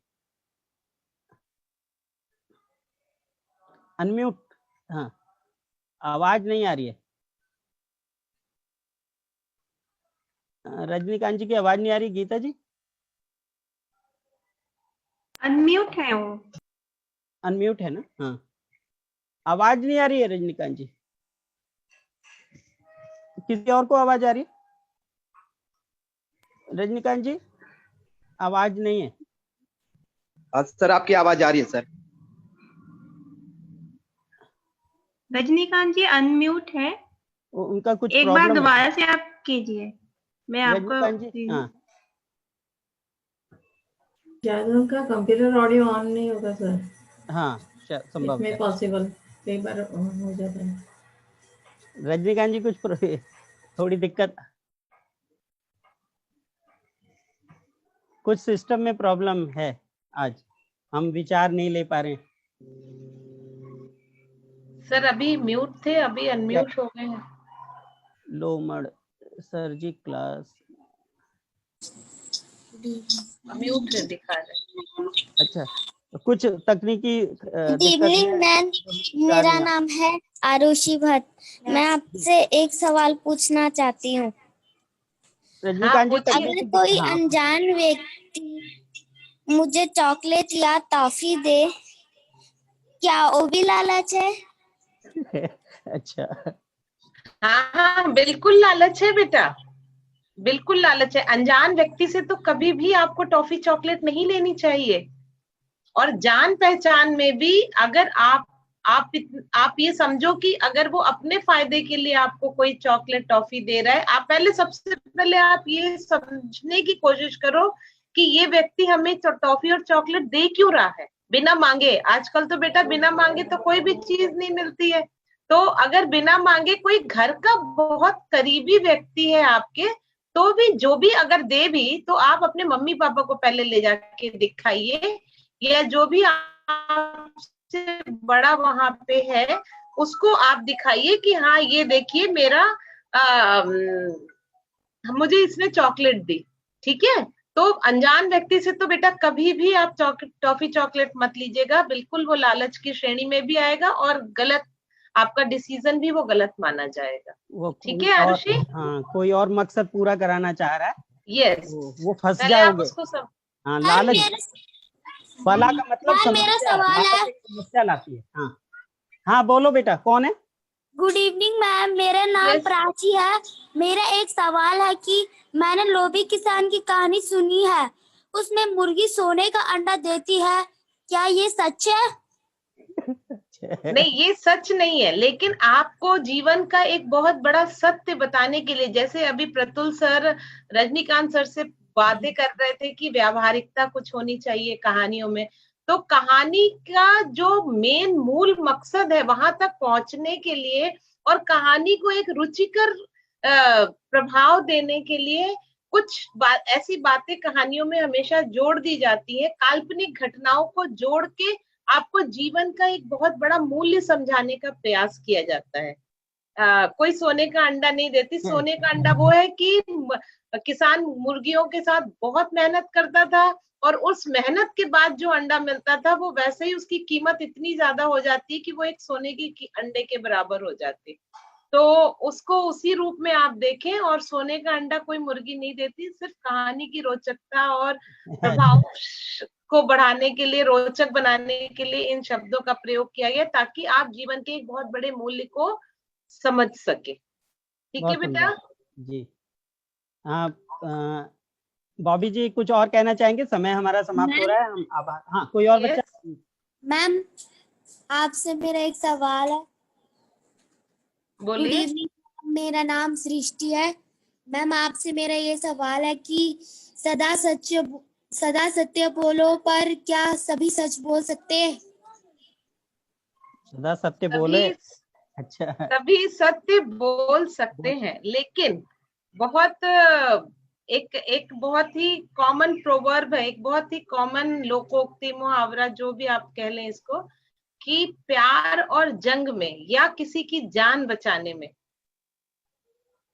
अनम्यूट। हाँ, आवाज नहीं आ रही है। रजनीकांत जी की आवाज नहीं आ रही। गीता जी अनम्यूट है वो। अनम्यूट है ना? हाँ, आवाज नहीं आ रही है रजनीकांत जी। किसी और को आवाज आ रही है? रजनीकांत जी आवाज नहीं है। सर आपकी आवाज आ रही है सर। रजनीकांत जी अनम्यूट है, उनका कुछ एक बार प्रॉब्लम दोबारा से आप कीजिए, मैं आपको। रजनीकांत जी हाँ, शायद उनका कंप्यूटर ऑडियो ऑन नहीं होगा सर। हाँ संभव इसमें है, पॉसिबल कई बार ऑन हो जाता है। रजनीकांत जी कुछ थोड़ी दिक्कत, कुछ सिस्टम में प्रॉब्लम है। आज हम विचार नहीं ले पा रहे हैं। सर अभी म्यूट थे, अभी अनम्यूट हो गए हैं। लोमड़ सर जी क्लास म्यूट दिखा रहे। अच्छा, कुछ तकनीकी गुड इवनिंग मैम, मेरा नाम है आरुषि भट्ट। मैं आपसे एक सवाल पूछना चाहती हूँ। रजनीकांत जी अगर कोई अनजान व्यक्ति मुझे चॉकलेट या टॉफी दे, क्या वो भी लालच है? अच्छा, हाँ हाँ बिल्कुल लालच है बेटा, बिल्कुल लालच है। अनजान व्यक्ति से तो कभी भी आपको टॉफी चॉकलेट नहीं लेनी चाहिए। और जान पहचान में भी अगर आप ये समझो कि अगर वो अपने फायदे के लिए आपको कोई चॉकलेट टॉफी दे रहा है, आप पहले सबसे पहले आप ये समझने की कोशिश करो कि ये व्यक्ति हमें टॉफी और चॉकलेट दे क्यों रहा है बिना मांगे। आजकल तो बेटा बिना मांगे तो कोई भी चीज नहीं मिलती है। तो अगर बिना मांगे कोई घर का बहुत करीबी व्यक्ति है आपके, तो भी जो भी अगर दे भी, तो आप अपने मम्मी पापा को पहले ले जाके दिखाइए, या जो भी आपसे बड़ा वहां पे है उसको आप दिखाइए कि हाँ ये देखिए मेरा मुझे इसने चॉकलेट दी, ठीक है। तो अनजान व्यक्ति से तो बेटा कभी भी आप टॉफी चॉकलेट मत लीजिएगा, बिल्कुल वो लालच की श्रेणी में भी आएगा और गलत आपका डिसीजन भी वो गलत माना जाएगा। वो ठीक है आरुषि? हाँ, कोई और मकसद पूरा कराना चाह रहा है। यस, वो फंस पहले आप जाओगे। उसको सब हाँ, लालच बला का मतलब मेरा समस्या, सवाल है। समस्या लाती है। हाँ हाँ, बोलो बेटा, कौन है? गुड इवनिंग मैम, मेरा नाम प्राची है। मेरा एक सवाल है कि मैंने लोभी किसान की कहानी सुनी है, उसमें मुर्गी सोने का अंडा देती है, क्या ये सच है? नहीं, ये सच नहीं है, लेकिन आपको जीवन का एक बहुत बड़ा सत्य बताने के लिए, जैसे अभी प्रतुल सर रजनीकांत सर से बातें कर रहे थे कि व्यावहारिकता कुछ होनी चाहिए कहानियों में, तो कहानी का जो मेन मूल मकसद है वहां तक पहुंचने के लिए और कहानी को एक रुचिकर प्रभाव देने के लिए कुछ ऐसी बातें कहानियों में हमेशा जोड़ दी जाती है। काल्पनिक घटनाओं को जोड़ के आपको जीवन का एक बहुत बड़ा मूल्य समझाने का प्रयास किया जाता है। कोई सोने का अंडा नहीं देती। सोने का अंडा वो है कि किसान मुर्गियों के साथ बहुत मेहनत करता था और उस मेहनत के बाद जो अंडा मिलता था वो वैसे ही उसकी कीमत इतनी ज्यादा हो जाती है कि वो एक सोने की अंडे के बराबर हो जाती। तो उसको उसी रूप में आप देखें, और सोने का अंडा कोई मुर्गी नहीं देती, सिर्फ कहानी की रोचकता और प्रभाव को बढ़ाने के लिए, रोचक बनाने के लिए इन शब्दों का प्रयोग किया गया ताकि आप जीवन के एक बहुत बड़े मूल्य को समझ सके। ठीक है बेटा? जी हाँ, बॉबी जी कुछ और कहना चाहेंगे? समय हमारा समाप्त हो रहा है। हम हाँ, कोई और बच्चा? मैम, आपसे मेरा एक सवाल है। बोलिए। मेरा नाम सृष्टि है। मैम, आपसे मेरा ये सवाल है कि सदा सत्य बोलो, पर क्या सभी सच बोल सकते हैं? सदा सत्य बोले, अच्छा, सभी सत्य बोल सकते हैं, लेकिन बहुत एक बहुत ही कॉमन प्रोवर्ब है, एक बहुत ही कॉमन लोकोक्ति, मुहावरा, जो भी आप कह लें इसको, कि प्यार और जंग में या किसी की जान बचाने में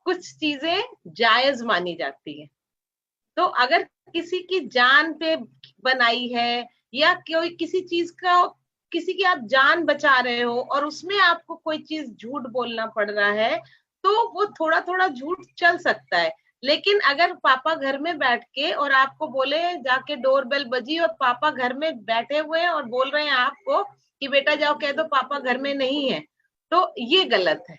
कुछ चीजें जायज मानी जाती है। तो अगर किसी की जान पे बनाई है या कोई किसी चीज का, किसी की आप जान बचा रहे हो और उसमें आपको कोई चीज झूठ बोलना पड़ रहा है, तो वो थोड़ा थोड़ा झूठ चल सकता है। लेकिन अगर पापा घर में बैठ के और आपको बोले, जाके डोरबेल बजी और पापा घर में बैठे हुए हैं और बोल रहे हैं आपको कि बेटा जाओ कह दो पापा घर में नहीं है, तो ये गलत है।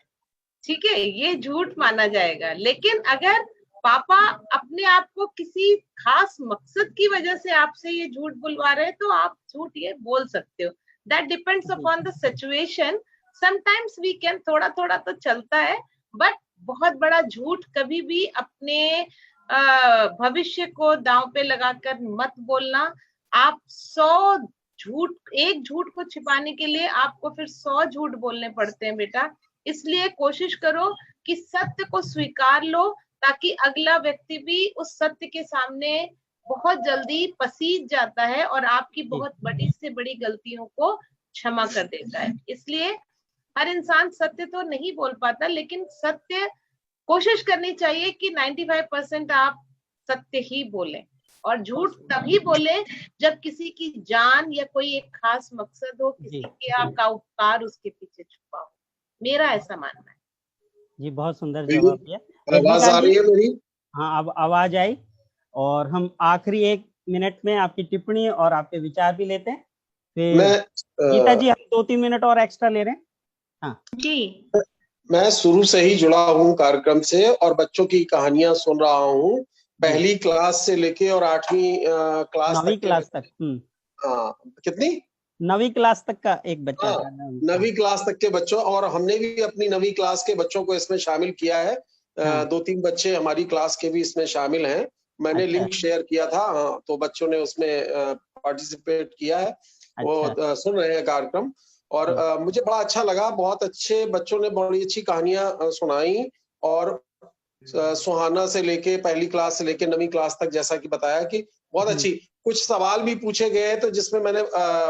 ठीक है, ये झूठ माना जाएगा। लेकिन अगर पापा अपने आप को किसी खास मकसद की वजह से आपसे ये झूठ बुलवा रहे हैं, तो आप झूठ ये बोल सकते हो। That depends upon the situation. Sometimes we can, थोड़ा थोड़ा तो चलता है, बट बहुत बड़ा झूठ कभी भी अपने भविष्य को दांव पे लगाकर मत बोलना। आप 100 झूठ, एक झूठ को छिपाने के लिए आपको फिर 100 झूठ बोलने पड़ते हैं बेटा। इसलिए कोशिश करो कि सत्य को स्वीकार लो, ताकि अगला व्यक्ति भी उस सत्य के सामने बहुत जल्दी पसीज जाता है और आपकी बहुत बड़ी से बड़ी गलतियों को क्षमा कर देता है। इसलिए हर इंसान सत्य तो नहीं बोल पाता, लेकिन सत्य कोशिश करनी चाहिए कि 95% आप सत्य ही बोलें, और झूठ तभी बोले जब किसी की जान या कोई एक खास मकसद हो, किसी के आपका उपकार उसके पीछे छुपा हो। मेरा ऐसा मानना है। जी, बहुत सुंदर जवाब दिया। आवाज आ रही है मेरी? हाँ, अब आवाज आई। और हम आखिरी एक मिनट में आपकी टिप्पणी और आपके विचार भी लेते हैं। फिर मैं गीता जी हम 2-3 मिनट और एक्स्ट्रा ले रहे हैं। हाँ जी, मैं शुरू से ही जुड़ा हूँ कार्यक्रम से और बच्चों की कहानियां सुन रहा हूँ, पहली क्लास से लेके और 8वीं क्लास 9वीं तक के क्लास तक। हाँ, कितनी 9वीं क्लास तक का एक बच्चा था। 9वीं क्लास तक के बच्चों, और हमने भी अपनी 9वीं क्लास के बच्चों को इसमें शामिल किया है। 2-3 बच्चे हमारी क्लास के भी इसमें शामिल हैं। मैंने लिंक शेयर किया था, हाँ, तो बच्चों ने उसमें पार्टिसिपेट किया है। वो सुन रहे हैं कार्यक्रम और मुझे बड़ा अच्छा लगा। बहुत अच्छे बच्चों ने बड़ी अच्छी कहानियां सुनाई और सुहाना से लेके पहली क्लास से लेके 9वीं क्लास तक, जैसा कि बताया कि बहुत अच्छी। कुछ सवाल भी पूछे गए तो जिसमें मैंने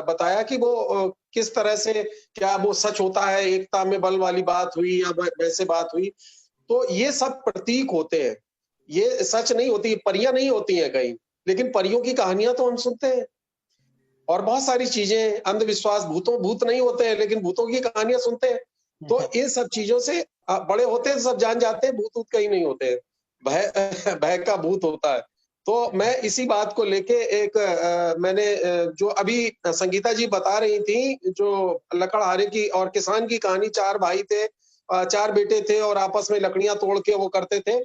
बताया कि वो किस तरह से, क्या वो सच होता है, एकता में बल वाली बात हुई या वैसे बात हुई, तो ये सब प्रतीक होते हैं, ये सच नहीं होती, परियां नहीं होती हैं कहीं, लेकिन परियों की कहानियां तो हम सुनते हैं। और बहुत सारी चीजें, अंधविश्वास, भूत नहीं होते हैं लेकिन भूतों की कहानियां सुनते हैं। तो इन सब चीजों से बड़े होते हैं, सब जान जाते हैं भूत कहीं नहीं होते हैं, भय का भूत होता है। तो मैं इसी बात को लेके एक मैंने जो अभी संगीता जी बता रही थी, जो लकड़हारे की और किसान की कहानी, 4 भाई थे, 4 बेटे थे और आपस में लकड़ियां तोड़ के वो करते थे।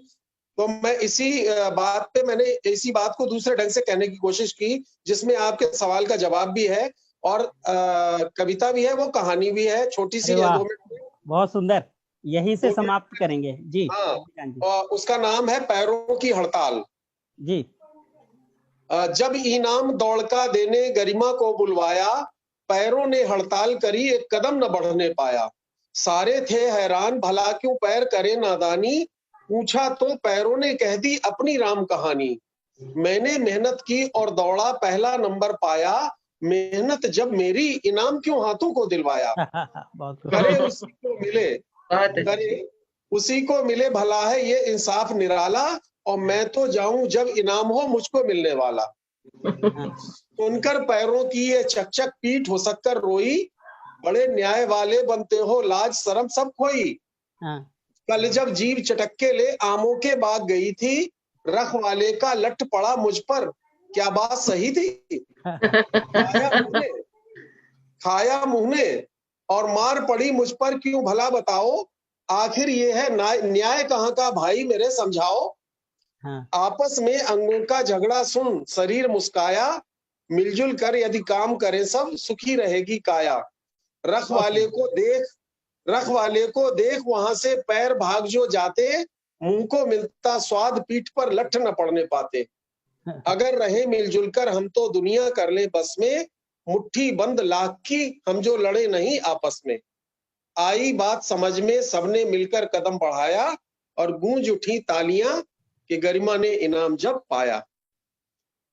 तो मैं इसी बात पे मैंने इसी बात को दूसरे ढंग से कहने की कोशिश की, जिसमें आपके सवाल का जवाब भी है और कविता भी है, वो कहानी भी है, छोटी सी है, 2 मिनट। बहुत सुंदर, यहीं से समाप्त करेंगे जी। हाँ, और उसका नाम है पैरों की हड़ताल जी। जब इनाम दौड़का देने गरिमा को बुलवाया, पैरों ने हड़ताल करी, एक कदम न बढ़ने पाया। सारे थे हैरान, भला क्यों पैर करे नादानी, पूछा तो पैरों ने कह दी अपनी राम कहानी। मैंने मेहनत की और दौड़ा, पहला नंबर पाया, मेहनत जब मेरी, इनाम क्यों हाथों को दिलवाया। करे उसी को मिले, करे उसी को मिले, भला है ये इंसाफ निराला, और मैं तो जाऊं जब इनाम हो मुझको मिलने वाला। सुनकर पैरों की ये चकचक पीठ हो सककर रोई, बड़े न्याय वाले बनते हो, लाज शर्म सब खोई। कल जब जीव चटक्के ले आमों के बाग गई थी, रख वाले का लट पड़ा मुझ पर, क्या बात सही थी। खाया मुंह ने और मार पड़ी मुझ पर, क्यों भला बताओ, आखिर ये है न्याय कहाँ का भाई मेरे समझाओ। आपस में अंगों का झगड़ा सुन शरीर मुस्काया, मिलजुल कर यदि काम करें सब, सुखी रहेगी काया। रख वाले को देख वहां से पैर भाग जो जाते, मुंह को मिलता स्वाद पीठ पर लठ न पड़ने पाते। अगर रहे मिलजुल कर हम तो दुनिया कर ले बस में, मुट्ठी बंद लाख की हम जो लड़े नहीं आपस में। आई बात समझ में सबने मिलकर कदम बढ़ाया, और गूंज उठी तालियां कि गरिमा ने इनाम जब पाया।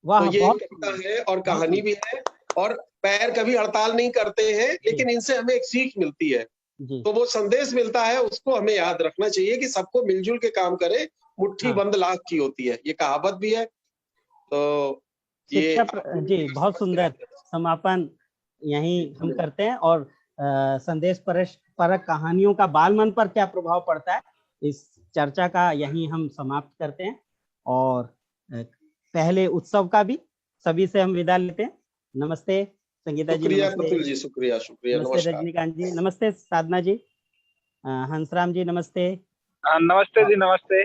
तो ये कविता है और कहानी भी है, और पैर कभी हड़ताल नहीं करते हैं, लेकिन इनसे हमें एक सीख मिलती है। तो वो संदेश मिलता है, उसको हमें याद रखना चाहिए कि सबको मिलजुल के काम करे, मुट्ठी बंद लाख की होती है, ये कहावत भी है। तो ये जी बहुत सुंदर समापन यहीं हम करते हैं। और संदेश परक कहानियों का बाल मन पर क्या प्रभाव पड़ता है, इस चर्चा का यहीं हम समाप्त करते हैं। और पहले उत्सव का भी सभी से हम विदा लेते हैं। नमस्ते संगीता जी, नमस्ते शुक्रिया, नमस्ते रजनीकांत जी, नमस्ते साधना जी, हंसराम जी नमस्ते। नमस्ते जी, नमस्ते।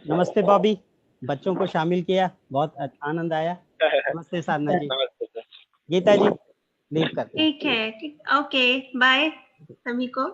नमस्ते बॉबी, बच्चों को शामिल किया, बहुत आनंद आया। नमस्ते साधना जी। गीता जी लीव कर। ठीक है, ओके, बाय सभी को।